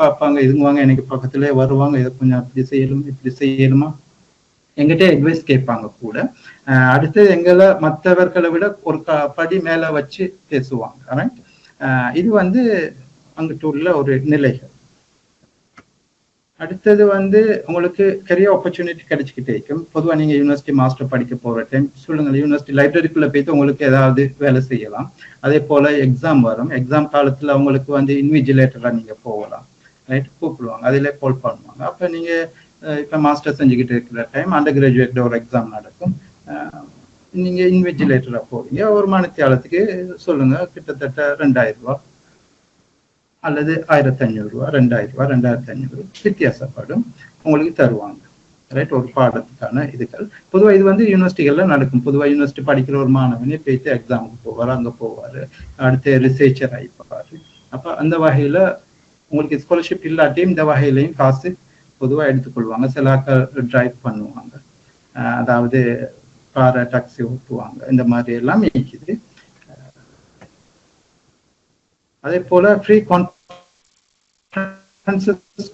பார்ப்பாங்க, இதுங்குவாங்க, எனக்கு பக்கத்துல வருவாங்க, இதை கொஞ்சம் அப்படி செய்யணுமா இப்படி செய்யணுமா எங்கிட்ட அட்வைஸ் கேட்பாங்க கூட. அடுத்து எங்களை மற்றவர்களை விட ஒரு படி மேல வச்சு பேசுவாங்க. இது வந்து அங்கிட்டு உள்ள ஒரு நிலைகள். அடுத்தது வந்து உங்களுக்கு கரியர் ஆப்பர்ச்சுனிட்டி கிடைச்சிக்கிட்டே இருக்கும். பொதுவாக நீங்க யூனிவர்சிட்டி மாஸ்டர் படிக்க போற டைம் சொல்லுங்க, யூனிவர்சிட்டி லைப்ரரிக்குள்ள போயிட்டு உங்களுக்கு ஏதாவது வேலை செய்யலாம். அதே போல எக்ஸாம் வரும். எக்ஸாம் காலத்துல உங்களுக்கு வந்து இன்விஜிலேட்டரா நீங்க போகலாம், ரைட். கூப்பிடுவாங்க, அதிலே கால் பண்ணுவாங்க. அப்ப நீங்க இப்ப மாஸ்டர் செஞ்சுக்கிட்டு இருக்கிற டைம் அண்டர் கிராஜுவேட் ஒரு எக்ஸாம் நடக்கும். நீங்க இன்விஜிலேட்டரா போறீங்க. ஒரு மணித்தியாலத்துக்கு சொல்லுங்க கிட்டத்தட்ட 2000 ரூபாய் அல்லது 1500 ரூபாய், 2000 ரூபாய், 2500 வித்தியாசப்படும் உங்களுக்கு தருவாங்க, ரைட். ஒரு பாடத்துக்கான இதுகள். பொதுவாக இது வந்து யூனிவர்சிட்டிகள்ல நடக்கும். பொதுவாக யூனிவர்சிட்டி படிக்கிற ஒரு மாணவனே போயிட்டு எக்ஸாமுக்கு போவார், அங்க போவாரு, அடுத்து ரிசர்ச்சர் ஆயிப்பாரு. அப்ப அந்த வகையில உங்களுக்கு ஸ்காலர்ஷிப் இல்லாட்டியும் இந்த வகையிலையும் காசு பொதுவாக எடுத்துக்கொள்வாங்க. சில டிரைவ் பண்ணுவாங்க, அதாவது காரை டாக்ஸி ஓட்டுவாங்க, இந்த மாதிரி எல்லாம் இருக்குது. அதே போல ஃப்ரீ கான்ஃபரன்சஸ்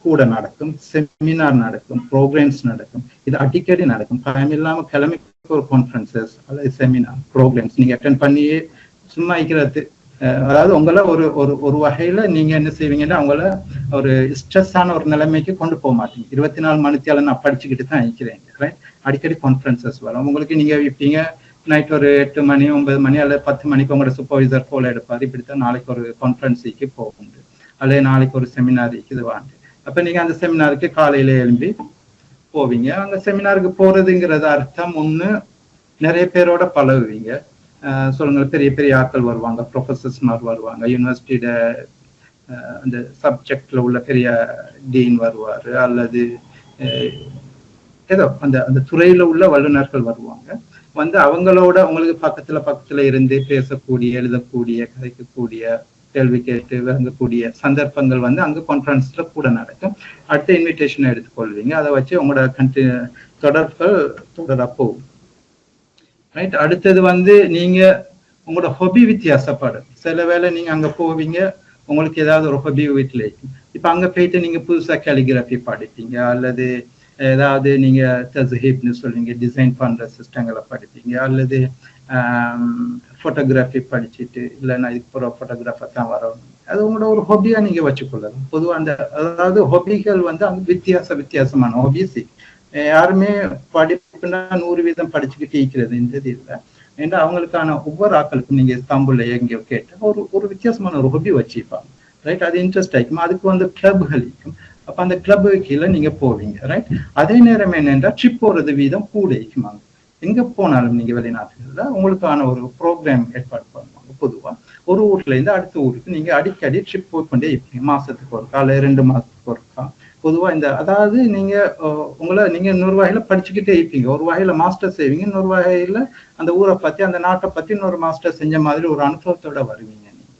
கூட நடக்கும், செமினார் நடக்கும், ப்ரோக்ராம்ஸ் நடக்கும். இது அடிக்கடி நடக்கும். டைம் இல்லாம கிளம்பி ஒரு கான்ஃபரன்சஸ் அல்லது செமினார் ப்ரோக்ராம்ஸ் நீங்க அட்டென்ட் பண்ணியே சும்மா இருக்கிறது. அதாவது உங்களை ஒரு வகையில நீங்க என்ன செய்வீங்கன்னா அவங்கள ஒரு ஸ்ட்ரெஸ்ஸான ஒரு நிலைமைக்கு கொண்டு போக மாட்டீங்க. 24 மணித்தியால நான் படிச்சுக்கிட்டு தான் இருக்கிறேன், ரைட். அடிக்கடி கான்ஃபரன்சஸ் வரும் உங்களுக்கு. நீங்க இருப்பீங்க நைட் ஒரு 8 மணி 9 மணி அல்லது 10 மணிக்கு உங்களோட சூப்பர்வைசர் போல எடுப்பாரு, இப்படித்தான் நாளைக்கு ஒரு கான்ஃபரன்ஸுக்கு போகுது அல்லது நாளைக்கு ஒரு செமினாருக்கு இது வாங்க. அப்ப நீங்க அந்த செமினாருக்கு காலையில எழும்பி போவீங்க. அங்க செமினாருக்கு போறதுங்கிறது அர்த்தம் ஒண்ணு நிறைய பேரோட பழகுவீங்க. சொல்லுங்க, பெரிய பெரிய ஆட்கள் வருவாங்க, ப்ரொஃபசர்ஸ்மார் வருவாங்க, யூனிவர்சிட்டியோட அந்த சப்ஜெக்ட்ல உள்ள பெரிய டீன் வருவாரு, அல்லது ஏதோ அந்த துறையில உள்ள வல்லுநர்கள் வருவாங்க. வந்து அவங்களோட உங்களுக்கு பக்கத்துல இருந்து பேசக்கூடிய, எழுதக்கூடிய, கதைக்கக்கூடிய, கேள்வி கேட்டு வாங்கக்கூடிய சந்தர்ப்பங்கள் வந்து அங்க கான்ஃபரன்ஸ்ல கூட நடக்கும். அடுத்த இன்விடேஷனை எடுத்துக்கொள்வீங்க, அதை வச்சு உங்களோட தொடர்கள் தொடர போகும், ரைட். அடுத்தது வந்து நீங்க உங்களோட ஹொபி வித்தியாசப்படும். சில வேளை நீங்க அங்க போவீங்க, உங்களுக்கு ஏதாவது ஒரு ஹொபி வீட்டுல இருக்கும். இப்ப அங்க போயிட்டு நீங்க புதுசா கேலிகிராஃபி படிப்பீங்க, அல்லது ஏதாவது நீங்க தஸ்ஹீப்னு சொல்லுவீங்க, டிசைன் பண்ற சிஸ்டங்களை படிப்பீங்க, அல்லது போட்டோகிராஃபி படிச்சுட்டு இல்லைன்னா இப்போ போட்டோகிராஃபர் தான் வரணும். அது உங்களோட ஒரு ஹொபியா நீங்க வச்சுக்கொள்ளலாம். பொதுவாக அதாவது ஹொபிகள் வந்து அங்க வித்தியாசமான ஹொபிஸ். யாருமே படிப்புனா 100% படிச்சுக்கிட்டு இருக்கிறது இந்த இது இல்லை. ஏன்னா அவங்களுக்கான ஒவ்வொரு ஆக்களுக்கும் நீங்க இஸ்தாம்புல்ல எங்கேயோ கேட்ட ஒரு வித்தியாசமான ஒரு ஹொபி வச்சுப்பாங்க, ரைட். அது இன்ட்ரெஸ்ட் ஆயிக்கும். அதுக்கு வந்து கிளப்கள் இருக்கும். அப்ப அந்த கிளப் கீழே நீங்க போவீங்க, ரைட். அதே நேரம் என்னென்றா ட்ரிப் போறது வீதம் கூட இருக்குமாங்க. எங்க போனாலும் நீங்க வெளிநாட்டுகள்ல உங்களுக்கான ஒரு ப்ரோக்ராம் ஏற்பாடு பண்ணுவாங்க. பொதுவா ஒரு ஊர்ல இருந்து அடுத்த ஊருக்கு நீங்க அடிக்கடி ட்ரிப் போய் கொண்டே இருப்பீங்க. மாசத்துக்கு ஒருக்கா அல்ல 2 மாசத்துக்கு ஒருக்கா பொதுவா இந்த அதாவது நீங்க நீங்க இன்னொரு வகையில படிச்சுக்கிட்டே இருப்பீங்க, ஒரு வகையில மாஸ்டர் செய்வீங்க, இன்னொரு வகையில அந்த ஊரை பத்தி அந்த நாட்டை பத்தி இன்னொரு மாஸ்டர் செஞ்ச மாதிரி ஒரு அனுபவத்தோட வருவீங்க நீங்க,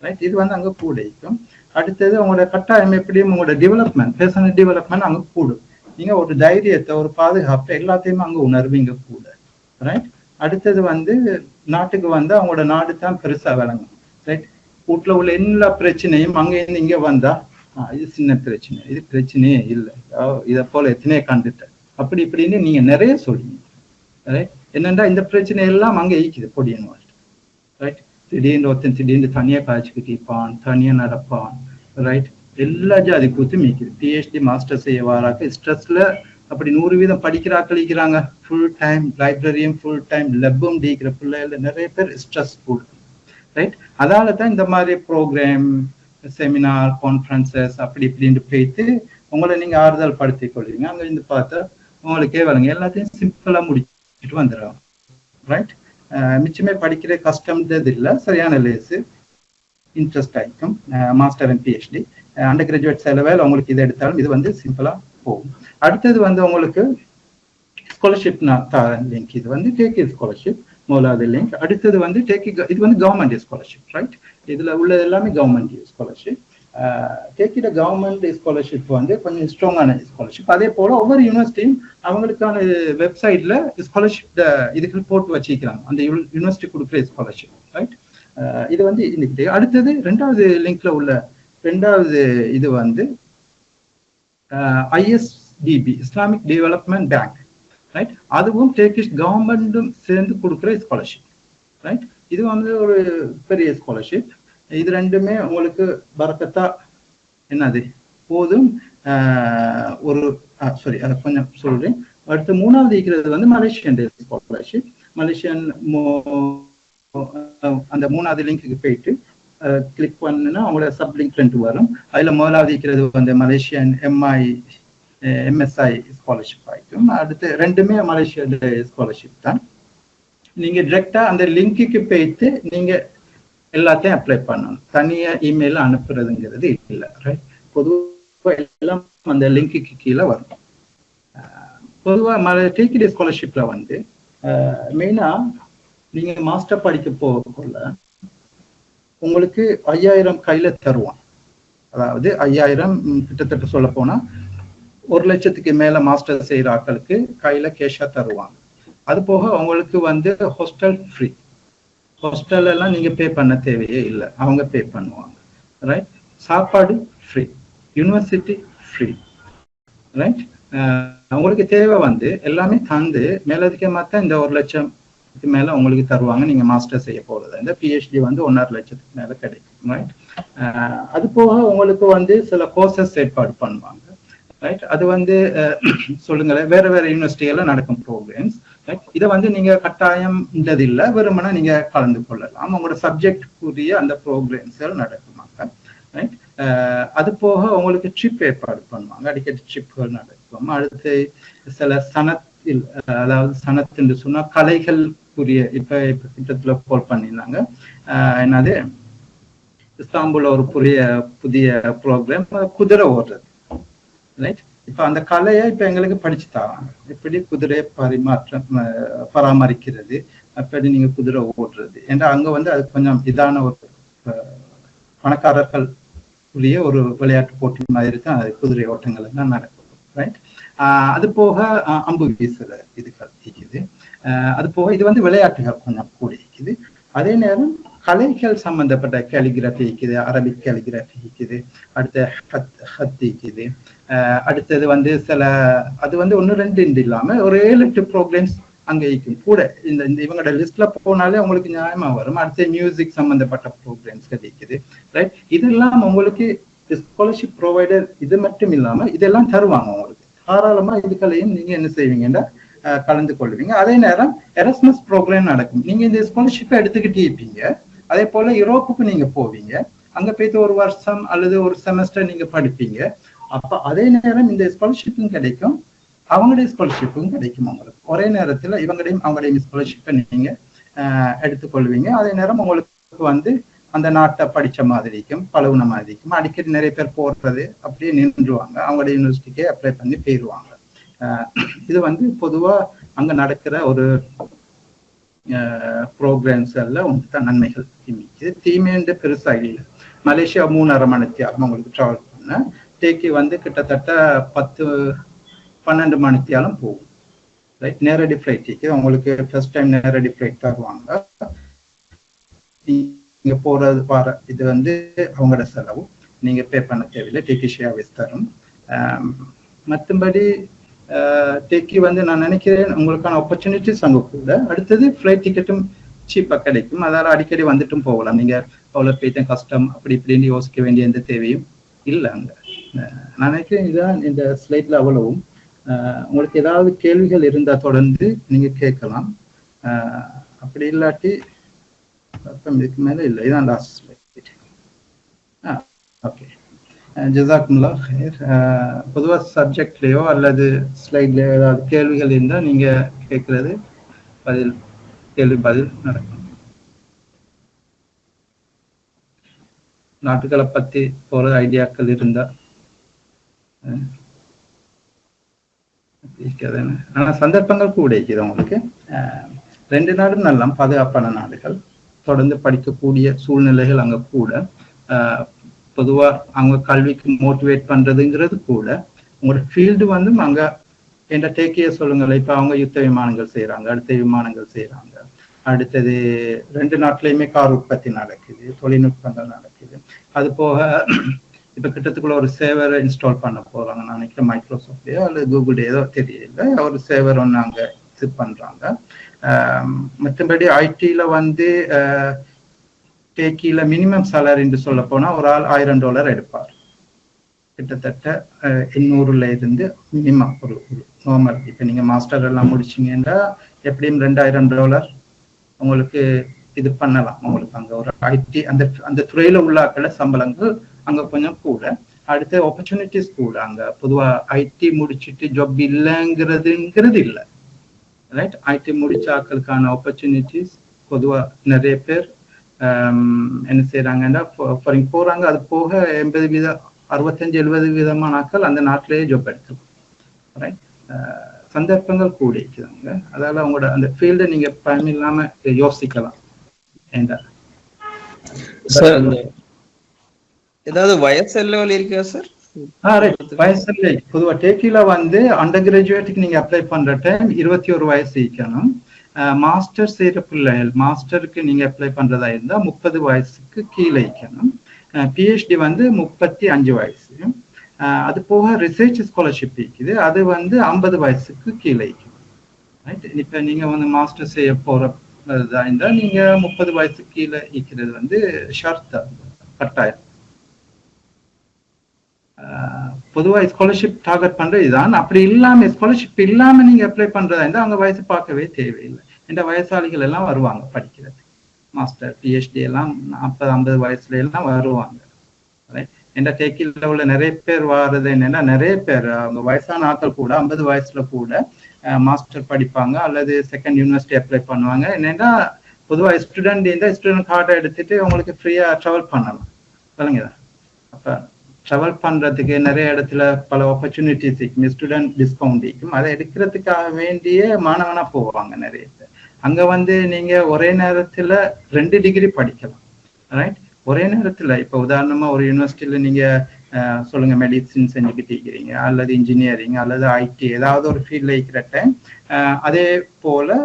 ரைட்? இது வந்து அங்க கூட இருக்கும். அடுத்தது உங்களோட கட்டாயம் எப்படியும் உங்களோட டெவலப்மெண்ட், பர்சனல் டெவலப்மெண்ட் அங்க கூடும். நீங்க ஒரு தைரியத்தை, ஒரு பாதுகாப்பை எல்லாத்தையுமே அங்க உணர்வீங்க கூட, ரைட்? அடுத்தது வந்து நாட்டுக்கு வந்து அவங்களோட நாடு தான் பெருசா விளங்கும், ரைட்? வீட்டுல உள்ள எல்லா பிரச்சனையும் அங்க இருந்து இங்க வந்தா இது சின்ன பிரச்சனை, இது பிரச்சனையே இல்லை, இதை போல எத்தனையே கண்டுட்டேன் அப்படி இப்படின்னு நீங்க நிறைய சொல்லுவீங்க, ரைட்? என்னண்டா இந்த பிரச்சனை எல்லாம் அங்க ஈக்குது பொடியன் வாழ்க்கை, ரைட்? திடீர்னு ஒருத்தன் திடீர்னு தனியா காய்ச்சிக்கிட்டு இருப்பான், தனியா நடப்பான், ரைட்? எல்லா ஜாதி கூத்து மீக்குது. பிஹெச்டி மாஸ்டர் செய்ய வாராக்க ஸ்ட்ரெஸ்ல அப்படி 100% படிக்கிறாக்கள் இருக்கிறாங்க, ஃபுல் டைம் லைப்ரரியும் ஃபுல் டைம் லெப்பும் டீக்கிற பிள்ளைகள் நிறைய பேர் ஸ்ட்ரெஸ் கொடுக்கும், ரைட்? அதால தான் இந்த மாதிரி ப்ரோக்ராம், செமினார், கான்ஃபரன்சஸ் அப்படி இப்படின்னு போயிட்டு உங்களை நீங்க ஆறுதல் படுத்திக் கொள்வீங்க. அங்க இருந்து பார்த்தா உங்களுக்கே வழங்க எல்லாத்தையும் சிம்பிளா முடிச்சுட்டு வந்துடும், ரைட்? மிச்சமே படிக்கிற கஷ்டம்ன்றது இல்லை, சரியான லேசு இன்ட்ரெஸ்ட் ஆகிக்கும். Master and PhD under graduate செலவில் உங்களுக்கு இதை எடுத்தாலும் இது வந்து சிம்பிளா போகும். அடுத்தது வந்து உங்களுக்கு ஸ்காலர்ஷிப் லிங்க், இது வந்து டேக்கி ஸ்காலர்ஷிப் முதலாவது லிங்க். அடுத்தது வந்து டேக்கி, இது வந்து கவர்மெண்ட் ஸ்காலர்ஷிப், ரைட்? இதுல உள்ளது எல்லாமே கவர்மெண்ட் ஸ்காலர்ஷிப். டேக்கிட கவர்மெண்ட் ஸ்காலர்ஷிப் வந்து கொஞ்சம் ஸ்ட்ராங்கான ஸ்காலர்ஷிப். அதே போல ஒவ்வொரு யூனிவர்சிட்டியும் அவங்களுக்கான வெப்சைட்ல ஸ்காலர்ஷிப் இதுக்கு போட்டு வச்சிருக்கிறாங்க, அந்த யூனிவர்சிட்டி கொடுக்குற ஸ்காலர்ஷிப், ரைட்? இது வந்து இன்னைக்கு. அடுத்தது ரெண்டாவது லிங்க்ல உள்ள ரெண்டாவது இது வந்து ISDB, Islamic development bank, right? அதுவும் டேக்கிஷ் கவர்மெண்ட்டும் சேர்ந்து கொடுக்குற ஸ்காலர்ஷிப், ரைட்? இது வந்து ஒரு பெரிய ஸ்காலர்ஷிப். இது ரெண்டுமே உங்களுக்கு பரக்கத்தா என்னது போதும். ஒரு சாரி அதை கொஞ்சம் சொல்றேன். அடுத்து மூணாவது இருக்கிறது வந்து மலேசியன் ஸ்காலர்ஷிப். மலேசியன் அந்த மூணாவது லிங்க்கு போயிட்டு கிளிக் பண்ணுன்னா அவங்களோட சப் லிங்க் 2 வரும். அதுல முதலாவது இருக்கிறது வந்து மலேசியன் MSI ஸ்காலர்ஷிப் ஆயிடும். அடுத்து ரெண்டுமே மலேசியன் ஸ்காலர்ஷிப் தான். நீங்க டிரெக்டா அந்த லிங்க்கு போயிட்டு நீங்க எல்லாத்தையும் அப்ளை பண்ணணும், தனியா இமெயில் அனுப்புறதுங்கிறது இல்லை, ரைட்? பொதுவாக எல்லாம் அந்த லிங்க்கு கீழே வரும். பொதுவாக டேக்கிட ஸ்காலர்ஷிப்ல வந்து மெயினா நீங்க மாஸ்டர் படிக்க போகக்குள்ள உங்களுக்கு 5000 கையில தருவான். அதாவது 5000 கிட்டத்தட்ட சொல்ல போனா 1 லட்சத்துக்கு மேல மாஸ்டர் செய்யற ஆட்களுக்கு கையில கேஷா தருவாங்க. அது போக உங்களுக்கு வந்து ஹாஸ்டல் ஃப்ரீ, ஹாஸ்டல் எல்லாம் நீங்க பே பண்ண தேவையே இல்லை, அவங்க பே பண்ணுவாங்க, ரைட்? சாப்பாடு ஃப்ரீ, யூனிவர்சிட்டி ஃப்ரீ, ரைட்? உங்களுக்கு தேவை வந்து எல்லாமே தந்து மேலதிகமாக இந்த 1 லட்சத்துக்கு மேல உங்களுக்கு தருவாங்க நீங்க மாஸ்டர் செய்ய போறது. இந்த பிஹெச்டி வந்து 1.5 லட்சத்துக்கு மேல கிடைக்கும், ரைட்? அது போக உங்களுக்கு வந்து சில கோர்சஸ் ஏற்பாடு பண்ணுவாங்க, ரைட்? அது வந்து சொல்லுங்களேன், வேற வேற யூனிவர்சிட்டியில நடக்கும் ப்ரோக்ராம்ஸ், ரைட்? இதை வந்து நீங்க கட்டாயம் இல்லை, வெறுமனா நீங்க கலந்து கொள்ளலாம். உங்களோட சப்ஜெக்டுக்குரிய அந்த ப்ரோக்ராம்ஸ் நடக்குமாங்க, ரைட்? அது போக உங்களுக்கு ட்ரிப் ஏற்பாடு பண்ணுவாங்க, அடிக்கடி ட்ரிப்கள் நடக்கும். அடுத்து சில சனத்தில், அதாவது சனத் என்று சொன்னா கலைகளுக்குரிய, இப்ப கிட்டத்துல போல் பண்ணிருந்தாங்க என்னது இஸ்தாம்புல்ல ஒரு புதிய ப்ரோக்ராம் குதிரை ஓடுறது, ரைட்? இப்ப அந்த கலையை இப்ப எங்களுக்கு படிச்சு தராங்க, எப்படி குதிரையை பராமரிக்கிறது, அப்படி நீங்க குதிரை ஓடுறது. ஏன்னா அங்க வந்து அது கொஞ்சம் இதான ஒரு பணக்காரர்கள் உரிய ஒரு விளையாட்டு போட்டி மாதிரி தான் அது குதிரை ஓட்டங்கள் எல்லாம் நடக்கும், ரைட்? அது போக அம்பு வீசுற இதுகள் இருக்குது. அது போக இது வந்து விளையாட்டுகள் கொஞ்சம் கூட இருக்குது. அதே நேரம் கலைகள் சம்பந்தப்பட்ட கேலிகிராஃபி இருக்குது, அரபிக் கேலிகிராஃபி இருக்குது, அடுத்த ஹத் இருக்குது. அடுத்தது வந்து சில அது வந்து 1-2 இல்லாம ஒரு 7-8 ப்ரோக்ராம்ஸ் அங்க இருக்கும் கூட. இந்த இவங்களோட லிஸ்ட்ல போனாலே உங்களுக்கு நியாயமா வரும். அடுத்த மியூசிக் சம்பந்தப்பட்ட ப்ரோக்ராம்ஸ் இருக்குது, ரைட்? இதெல்லாம் உங்களுக்கு ஸ்காலர்ஷிப் ப்ரொவைடர் இது மட்டும் இல்லாம இதெல்லாம் தருவாங்க உங்களுக்கு தாராளமா. இதுக்களையும் நீங்க என்ன செய்வீங்கன்னா கலந்து கொள்வீங்க. அதே நேரம் எரஸ்மஸ் ப்ரோக்ராம் நடக்கும். நீங்க இந்த ஸ்காலர்ஷிப்பை எடுத்துக்கிட்டே இருப்பீங்க. அதே போல யூரோப்புக்கு நீங்க போவீங்க, அங்க போயிட்டு 1 வருஷம் அல்லது ஒரு செமஸ்டர் நீங்க படிப்பீங்க. அப்ப அதே நேரம் இந்த ஸ்காலர்ஷிப்பும் கிடைக்கும், அவங்களுடைய ஸ்காலர்ஷிப்பும் கிடைக்கும் உங்களுக்கு. ஒரே நேரத்துல இவங்களையும் அவங்களுடைய ஸ்காலர்ஷிப்பை நீங்க எடுத்துக்கொள்வீங்க. அதே நேரம் உங்களுக்கு வந்து அந்த நாட்டை படிச்ச மாதிரிக்கும் பழகுன மாதிரிக்கும் அடிக்கடி நிறைய பேர் போடுறது அப்படியே நின்றுவாங்க, அவங்களோட யூனிவர்சிட்டிக்கே அப்ளை பண்ணி போயிடுவாங்க. இது வந்து பொதுவா அங்க நடக்கிற ஒரு ப்ரோக்ராம்ஸ் எல்லாம் உங்களுக்கு நன்மைகள் தீமைக்கு தீமைன்னு பெருசாக இல்லை. மலேசியா 3.5 மணித்தியாலும் உங்களுக்கு ட்ராவல் பண்ண, டேக்கி வந்து கிட்டத்தட்ட 10-12 மணித்தியாலும் போகும். ரைட், நேரடி ஃப்ளைட் டிக்கெட் உங்களுக்கு ஃபர்ஸ்ட் டைம் நேரடி ஃப்ளைட் தருவாங்க. நீங்க போறது வர இது வந்து அவங்களோட செலவு, நீங்க பே பண்ண தேவையில்லை, டேக்கிஷ் ஏர்வேஸ் தரும். மற்றபடி டேக்கி வந்து நான் நினைக்கிறேன் உங்களுக்கான ஆப்பர்ச்சுனிட்டிஸ் அங்கே கூட. அடுத்தது ஃப்ளைட் டிக்கெட்டும் சீப்பாக கிடைக்கும், அதால் அடிக்கடி வந்துட்டும் போகலாம். நீங்கள் அவ்வளோ போயிட்டு கஷ்டம் அப்படி இப்படின்னு யோசிக்க வேண்டிய எந்த தேவையும் இல்லை அங்கே. நான் நினைக்கிறேன் இதுதான் இந்த ஸ்லைட்ல அவ்வளவும். உங்களுக்கு ஏதாவது கேள்விகள் இருந்தால் தொடர்ந்து நீங்கள் கேட்கலாம், அப்படி இல்லாட்டி இதுக்கு மேலே இல்லை. இதுதான் லாஸ்ட் ஸ்லைட். ஓகே, ஜஸாக்குமுல்லா ஹைர். பொதுவாக சப்ஜெக்ட்லேயோ அல்லது ஸ்லைட்லேயோ ஏதாவது கேள்விகள் இருந்தால் நீங்கள் கேட்குறது கேள்வி பதில் நடக்கும். நாட்டுகளை பற்றி போகிற ஐடியாக்கள் இருந்தால் ஆனால் சந்தர்ப்பங்கள் கூட இருக்குது உங்களுக்கு. 2 நாடும் நல்லா பாதுகாப்பான நாடுகள், தொடர்ந்து படிக்கக்கூடிய சூழ்நிலைகள் அங்கே கூட. பொதுவா அவங்க கல்விக்கு மோட்டிவேட் பண்றதுங்கிறது கூட உங்களோட ஃபீல்டு வந்து அங்க என்ற டேக்கிய சொல்லுங்களேன். இப்ப அவங்க யுத்த விமானங்கள் செய்யறாங்க, அடுத்த விமானங்கள் செய்யறாங்க, அடுத்தது 2 நாட்டிலையுமே கார் உற்பத்தி நடக்குது, தொழில்நுட்பங்கள் நடக்குது. அது போக இப்ப கிட்டத்துக்குள்ள ஒரு சேவரை இன்ஸ்டால் பண்ண போறாங்க, நான் நினைக்கிறேன் மைக்ரோசாஃப்ட்லயோ அல்லது கூகுள் ஏதோ தெரியல, ஒரு சேவர் ஒன்று அங்க இது பண்றாங்க. மற்றபடி ஐடில வந்து டேக்கில மினிமம் சேலரி என்று சொல்ல போனா ஒரு ஆள் $1000 எடுப்பார். கிட்டத்தட்ட 800ல இருந்து மினிமம் ஒரு நார்மல். இப்ப நீங்க மாஸ்டர் எல்லாம் முடிச்சீங்கன்னா எப்படியும் $2000 உங்களுக்கு இது பண்ணலாம். உங்களுக்கு அங்க ஒரு ஐடி அந்த துறையில உள்ள சம்பளங்கள் அங்க கொஞ்சம் கூட. அடுத்த ஆப்பர்ச்சுனிட்டிஸ் கூட. அங்க பொதுவா ஐடி முடிச்சுட்டு ஜாப் இல்லைங்கிறதுங்கிறது இல்லை. ரைட், ஐடி முடிச்ச ஆட்களுக்கான ஆப்பர்ச்சுனிட்டிஸ் பொதுவா நிறைய பேர் என்ன செய்யறாங்கன்னா போறாங்க. அது போக 65-70% ஆட்கள் அந்த நாட்டிலேயே ஜாப் எடுக்கலாம். ரைட், சந்தர்ப்பங்கள் கூட இருக்குதாங்க. அதால அவங்களோட அந்த ஃபீல்டை நீங்க பயன் இல்லாம யோசிக்கலாம். ஏதாவது வயசு லெவல் இருக்கா சார்? வயசு இல்லை. பொதுவா டேக்கில வந்து அண்டர் கிராஜுவேட்டுக்கு நீங்க அப்ளை பண்ற டைம் 21 வயசு இருக்கணும். மாஸ்டர் செய்யற பிள்ளைகள் மாஸ்டருக்கு நீங்க அப்ளை பண்றதா இருந்தா 30 வயசுக்கு கீழே இருக்கணும். பிஹெச்டி வந்து 35 வயசு. அது போக ரிசர்ச் ஸ்காலர்ஷிப் இருக்குது, அது வந்து 50 வயசுக்கு கீழே இருக்கணும். ரைட், இப்ப நீங்க வந்து மாஸ்டர் செய்ய போறதா இருந்தா நீங்க 30 வயசுக்கு கீழே இருக்கிறது வந்து ஷர்த்தா கட்டாயம். பொதுவாக ஸ்காலர்ஷிப் டார்கெட் பண்றது இதுதான். அப்படி இல்லாம ஸ்காலர்ஷிப் இல்லாம நீங்க அப்ளை பண்றதா இருந்தா அவங்க வயசு பார்க்கவே தேவையில்லை. இந்த வயசாளிகள் எல்லாம் வருவாங்க படிக்கிறது, மாஸ்டர் பிஹெச்டி எல்லாம் 40-50 வயசுல எல்லாம் வருவாங்க. இந்த டேக்கில் உள்ள நிறைய பேர் வர்றது என்னன்னா, நிறைய பேர் அவங்க வயசான ஆட்கள் கூட 50 வயசுல கூட மாஸ்டர் படிப்பாங்க அல்லது செகண்ட் யூனிவர்சிட்டி அப்ளை பண்ணுவாங்க. என்னன்னா பொதுவாக ஸ்டூடெண்ட் கார்டை எடுத்துட்டு அவங்களுக்கு ஃப்ரீயா ட்ராவல் பண்ணலாம். சொல்லுங்க, அப்ப ட்ராவல் பண்றதுக்கு நிறைய இடத்துல பல ஆப்பர்ச்சுனிட்டிஸ் இருக்கும், ஸ்டூடெண்ட் டிஸ்கவுண்ட் இருக்கும். அதை எடுக்கிறதுக்காக வேண்டிய மாணவனா போவாங்க நிறைய பேர். அங்க வந்து நீங்க ஒரே நேரத்துல 2 டிகிரி படிக்கலாம். ரைட், ஒரே நேரத்துல இப்ப உதாரணமா ஒரு யூனிவர்சிட்டியில நீங்க சொல்லுங்க மெடிசின் செஞ்சுக்கிட்டு இருக்கிறீங்க அல்லது இன்ஜினியரிங் அல்லது ஐடி ஏதாவது ஒரு ஃபீல்ட்ல இருக்கிற டைம், அதே போல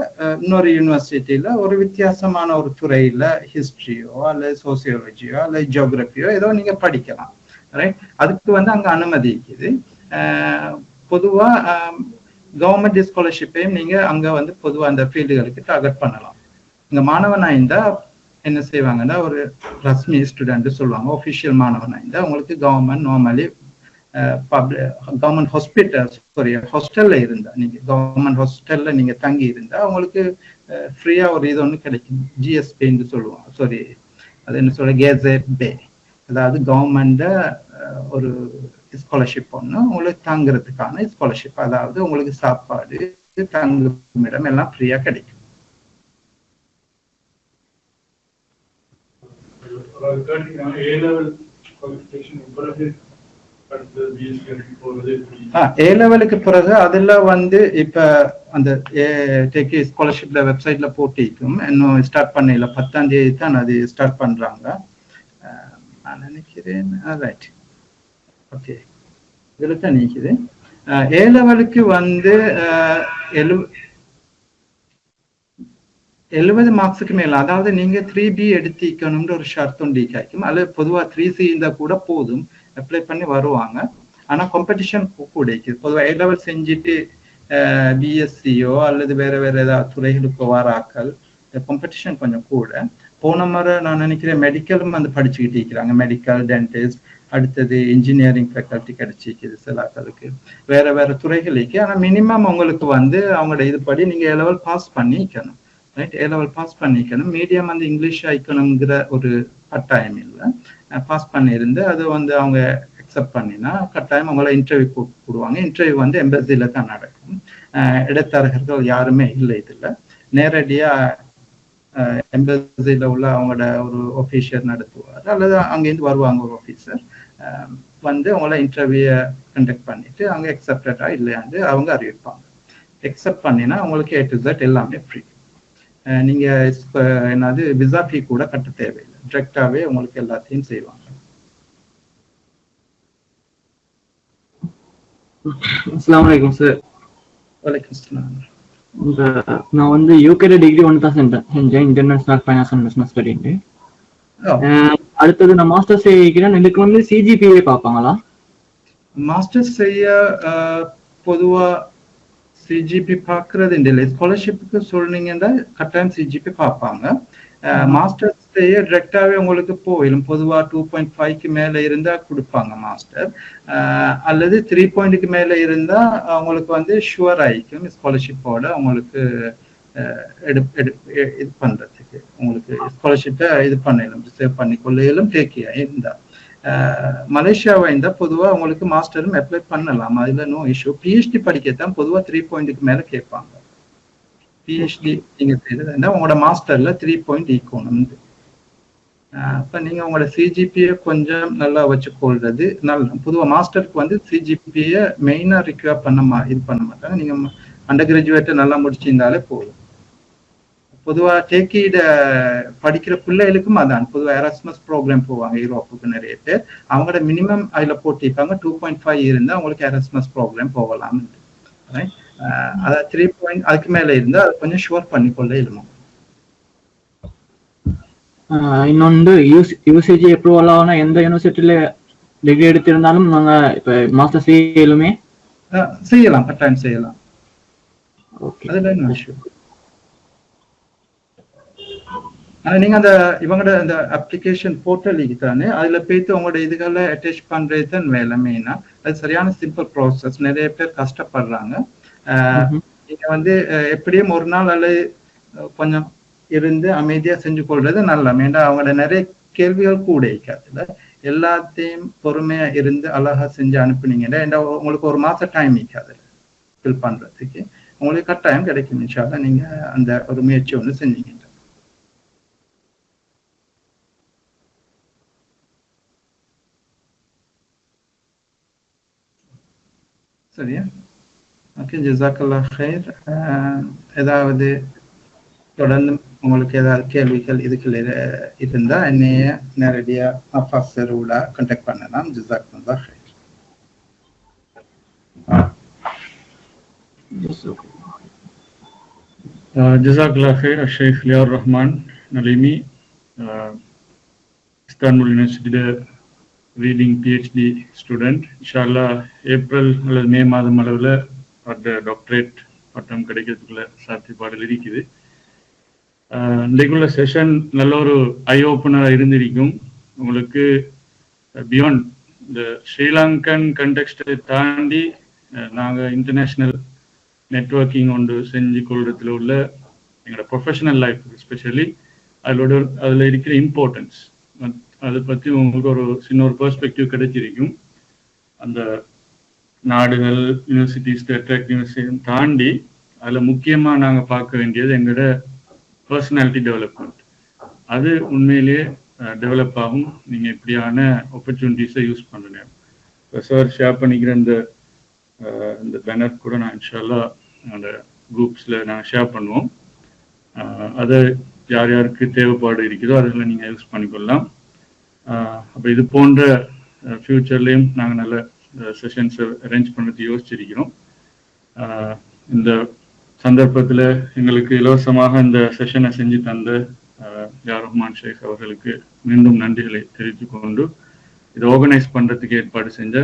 இன்னொரு யூனிவர்சிட்டியில ஒரு வித்தியாசமான ஒரு துறையில ஹிஸ்டரியோ அல்லது சோசியாலஜியோ அல்லது ஜியோகிராஃபியோ ஏதோ நீங்க படிக்கலாம். ரைட், அதுக்கு வந்து அங்க அனுமதி இருக்குது. பொதுவா கவர்மெண்ட் ஸ்காலர்ஷிப்பையும் நீங்க அங்க வந்து பொதுவா அந்த ஃபீல்டுகளுக்கு டார்கெட் பண்ணலாம். இங்க மாணவனா இருந்தா என்ன செய்வாங்கன்னா, ஒரு ரஸ்மி ஸ்டூடெண்ட் சொல்லுவாங்க, ஒஃபிஷியல் மாணவனா இருந்தா உங்களுக்கு கவர்மெண்ட் நார்மலி கவர்மெண்ட் ஹாஸ்டல்ல இருந்தா, நீங்க கவர்மெண்ட் ஹாஸ்டல்ல நீங்க தங்கி இருந்தா உங்களுக்கு ஃப்ரீயா ஒரு இது ஒன்று கிடைக்கும், ஜிஎஸ்பின்னு சொல்லுவாங்க. சாரி, அது என்ன சொல்ற, கேசட் பே, அதாவது கவர்மெண்ட் ஒரு ஸ்காலர்ஷிப் ஒன்று உங்களுக்கு தங்குறதுக்கான ஸ்காலர்ஷிப், அதாவது உங்களுக்கு சாப்பாடு தங்குமிடம் எல்லாம் ஃப்ரீயா கிடைக்கும். ஏ லெவலுக்கு பிறகு அதுல வந்து இப்ப அந்த டெக்கி ஸ்காலர்ஷிப்ல வெப்சைட்ல போட்டிக்கும் இன்னும் ஸ்டார்ட் பண்ணல 10ஆம் தேதி தான் அது ஸ்டார்ட் பண்றாங்க. நான் நினைக்கிறேன் ரைட் ஓகே இதுல தான் நிக்குது. ஏ லெவலுக்கு வந்து 70 மார்க்ஸுக்கு மேல, அதாவது நீங்க 3B எடுத்திக்கணும்னு ஒரு ஷர்ட் ஒன்று கிடைக்கும். அது பொதுவா 3C இருந்தா கூட போதும், அப்ளை பண்ணி வருவாங்க. ஆனா காம்படிஷன் கூட இருக்குது. பொதுவாக ஏ லெவல் செஞ்சுட்டு பிஎஸ்சியோ அல்லது வேற வேற ஏதாவது துறைகளுக்கு வராக்கள் காம்படிஷன் கொஞ்சம் கூட. போன முறை நான் நினைக்கிறேன் மெடிக்கலும் வந்து படிச்சுக்கிட்டு இருக்கிறாங்க, மெடிக்கல், டென்டிஸ்ட், அடுத்தது இன்ஜினியரிங் ஃபேக்கல்ட்டி கிடைச்சிக்குது சிலாக்களுக்கு, வேற வேற துறைகளுக்கு. ஆனா மினிமம் உங்களுக்கு வந்து அவங்களோட இதுபடி நீங்க ஏ லெவல் பாஸ் பண்ணிக்கணும். ரைட், ஏ லெவல் பாஸ் பண்ணிக்கணும். மீடியம் வந்து இங்கிலீஷ் ஆயிக்கணுங்கிற ஒரு கட்டாயம் இல்லை. பாஸ் பண்ணியிருந்து அது வந்து அவங்க அக்செப்ட் பண்ணினா கட்டாயம் அவங்கள இன்டர்வியூ கூப்பிடுவாங்க. இன்டர்வியூ வந்து எம்பசில தான் நடக்கும். இடைத்தரகர்கள் யாருமே இல்லை இதுல. நேரடியா எம்பசில உள்ள அவங்களோட ஒரு ஆஃபீஸர் நடத்துவார் அல்லது அங்கேருந்து வருவாங்க ஒரு ஆஃபீஸர் வந்து அவங்கள இன்டர்வியூ கண்டக்ட் பண்ணிட்டு அவங்க அக்செப்டடா இல்லையாண்டு அவங்க அறிவிப்பாங்க. அக்செப்ட் பண்ணினா அவங்களுக்கு A to Z எல்லாமே ஃப்ரீ. நீங்க என்னது விசா ஃபீ கூட கட்ட தேவையில்லை, டிரெக்டாவே உங்களுக்கு எல்லாத்தையும் செய்வாங்க. அஸ்ஸலாமு அலைக்கும் சார். வலைக்கும் அஸ்ஸலாம். நான் வந்து யூகேல டிகிரி 1 தான் செஞ்சேன், இன்டர்நேஷனல் ஃபைனான்ஸ் அண்ட் பிசினஸ் ஸ்டடின்னு. அடுத்தது நான் மாஸ்டர்ஸ் செய்கிறேன். இதுக்கு வந்து சிஜிபிஏ பார்ப்பாங்களா? மாஸ்டர்ஸ் செய்ய பொதுவா சிஜிபி பார்க்கறது இல்லை. ஸ்காலர்ஷிப்புக்கு சொன்னீங்கன்னா கட்டாயம் சிஜிபி பார்ப்பாங்க. மாஸ்டர்ஸ் செய்ய டிரெக்டாவே உங்களுக்கு போயிடும். பொதுவா 2.5க்கு மேல இருந்தா கொடுப்பாங்க மாஸ்டர், அல்லது 3 பாயிண்ட்டுக்கு மேல இருந்தா அவங்களுக்கு வந்து ஷுவர் ஆயிக்கும் ஸ்காலர்ஷிப்போட உங்களுக்கு இது பண்றதுக்கு. உங்களுக்கு ஸ்காலர்ஷிப்பை இது பண்ணலாம், சேவ் பண்ணி கொள்ளையிலும் டேக்கியா இருந்தா. மலேசியாவை இருந்தா பொதுவா உங்களுக்கு மாஸ்டரும் அப்ளை பண்ணலாம், அதுல நோ இஷ்யூ. பிஹெச்டி படிக்கத்தான் பொதுவா 3 பாயிண்ட்டுக்கு மேல கேட்பாங்க. பிஹெச்டி நீங்க செய்யறதுன்னா உங்களோட மாஸ்டர்ல 3 பாயிண்ட் ஈக்கணும். அப்ப நீங்க உங்களோட சிஜிபியை கொஞ்சம் நல்லா வச்சுக்கொள்றது நல்ல. பொதுவா மாஸ்டருக்கு வந்து சிஜிபியை மெயினா ரிக்வயர் இது பண்ண மாட்டாங்க. நீங்க அண்டர் கிராஜுவேட்டை நல்லா முடிச்சிருந்தாலே போதும். பொதுவா டேக்கிட படிக்கிற பிள்ளைகளுக்கும் அதான். பொதுவாக எராஸ்மஸ் ப்ரோக்ராம் போவாங்க யூரோப்புக்கு நிறைய பேர். அவங்களோட மினிமம் அதுல போட்டிருப்பாங்க 2.5 இருந்தா அவங்களுக்கு எராஸ்மஸ் ப்ரோக்ராம் போகலாம். அதாவது 3 பாயிண்ட் அதுக்கு மேல இருந்தா அது கொஞ்சம் ஷுவர் பண்ணிக்கொள்ள இயலுமா. இன்னொன்று யூசிஜி அப்ரூவல் ஆகுனா எந்த யூனிவர்சிட்டியில டிகிரி எடுத்திருந்தாலும் நாங்க இப்ப மாஸ்டர் செய்யலுமே செய்யலாம், கட்டாயம் செய்யலாம். அதுல என்ன விஷயம்? ஆனா நீங்க அந்த இவங்களோட அந்த அப்ளிகேஷன் போர்ட்டல் தானே, அதுல போயிட்டு உங்களோட இதுகளை அட்டாச் பண்றது தான் வேலை மெயினா. அது சரியான சிம்பிள் ப்ராசஸ். நிறைய பேர் கஷ்டப்படுறாங்க. நீங்க வந்து எப்படியும் ஒரு நாள் அல்லது கொஞ்சம் இருந்து அமைதியா செஞ்சு கொள்றது நல்லா. ஏன்னா அவங்களோட நிறைய கேள்விகள் கூட இருக்காதுல. எல்லாத்தையும் பொறுமையா இருந்து அழகா செஞ்சு அனுப்புனீங்கன்னா உங்களுக்கு ஒரு மாசம் டைம் இருக்காது ஃபில் பண்றதுக்கு. உங்களுக்கு கட்டாயம் கிடைக்கும் இன்ஷால்லா. நீங்க அந்த ஒரு முயற்சி ஒன்று செஞ்சீங்க. சரியா? ஓகே, ஜஸாக்கல்லாஹ் ஹைர். ஏதாவது தொடர்ந்து உங்களுக்கு ஏதாவது கேள்விகள் இதுக்குள்ள இருந்தா என்னைய நேரடியா ஆஃபீஸரோட கான்டாக்ட் பண்ணலாம். ஜஸாக்கல்லாஹ் ஹைர். ஜஸாக்கல்லாஹ் ஹைர். ஷேக் லியார் ரஹ்மான் நலிமி, இஸ்தான்புல் யூனிவர்சிட்டியில ரீடிங் பிஹெச்டி ஸ்டூடெண்ட். இன்ஷால்லா ஏப்ரல் அல்லது மே மாதம் அளவில் டாக்டரேட் பட்டம் கிடைக்கிறதுக்குள்ள சாத்தியப்பாடுகள் இருக்குது. இன்றைக்குள்ள செஷன் நல்ல ஒரு ஐ ஓப்பனராக இருந்திருக்கும். உங்களுக்கு பியாண்ட் இந்த ஸ்ரீலங்கன் கண்டெக்ஸ்டை தாண்டி நாங்கள் இன்டர்நேஷ்னல் நெட்வொர்க்கிங் ஒன்று செஞ்சு கொள்றதுல உள்ள எங்களோட ப்ரொஃபஷனல் லைஃப் எஸ்பெஷலி அதில் இருக்கிற இம்பார்ட்டன்ஸ் அதை பற்றி உங்களுக்கு ஒரு சின்ன ஒரு பெர்ஸ்பெக்டிவ் கிடைச்சிருக்கும். அந்த நாடுகள், யூனிவர்சிட்டிஸ், யூனிவர்சிட்டி தாண்டி அதில் முக்கியமாக நாங்கள் பார்க்க வேண்டியது எங்களோட பர்சனாலிட்டி டெவலப்மெண்ட். அது உண்மையிலேயே டெவலப் ஆகும். நீங்கள் இப்படியான ஆப்பர்ச்சுனிட்டிஸை யூஸ் பண்ணுங்க. இப்போ சார் ஷேர் பண்ணிக்கிற இந்த பேனர் கூட நான் இன்ஷால்லா அந்த குரூப்ஸில் நான் ஷேர் பண்ணுவோம். அதை யார் யாருக்கு தேவைப்பாடு இருக்குதோ அதில் நீங்கள் யூஸ் பண்ணிக்கொள்ளலாம். அப்போ இது போன்ற ஃப்யூச்சர்லேயும் நாங்கள் நல்ல செஷன்ஸை அரேஞ்ச் பண்ணுறது யோசிச்சிருக்கிறோம். இந்த சந்தர்ப்பத்தில் எங்களுக்கு இலவசமாக இந்த செஷனை செஞ்சு தந்த யார் ரஹ்மான் ஷேக் அவர்களுக்கு மீண்டும் நன்றிகளை தெரிவித்துக் கொண்டு, இதை ஆர்கனைஸ் பண்ணுறதுக்கு ஏற்பாடு செஞ்ச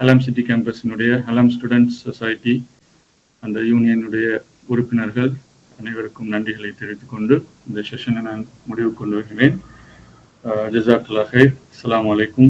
அலாம் சிட்டி கேம்பஸினுடைய அலாம் ஸ்டூடெண்ட்ஸ் சொசைட்டி அந்த யூனியனுடைய உறுப்பினர்கள் அனைவருக்கும் நன்றிகளை தெரிவித்துக் கொண்டு இந்த செஷனை நான் முடிவு கொண்டு வருகிறேன். ஜஸாக்கல்லாஹ் ஹைர். அஸ்ஸலாமு அலைக்கும்.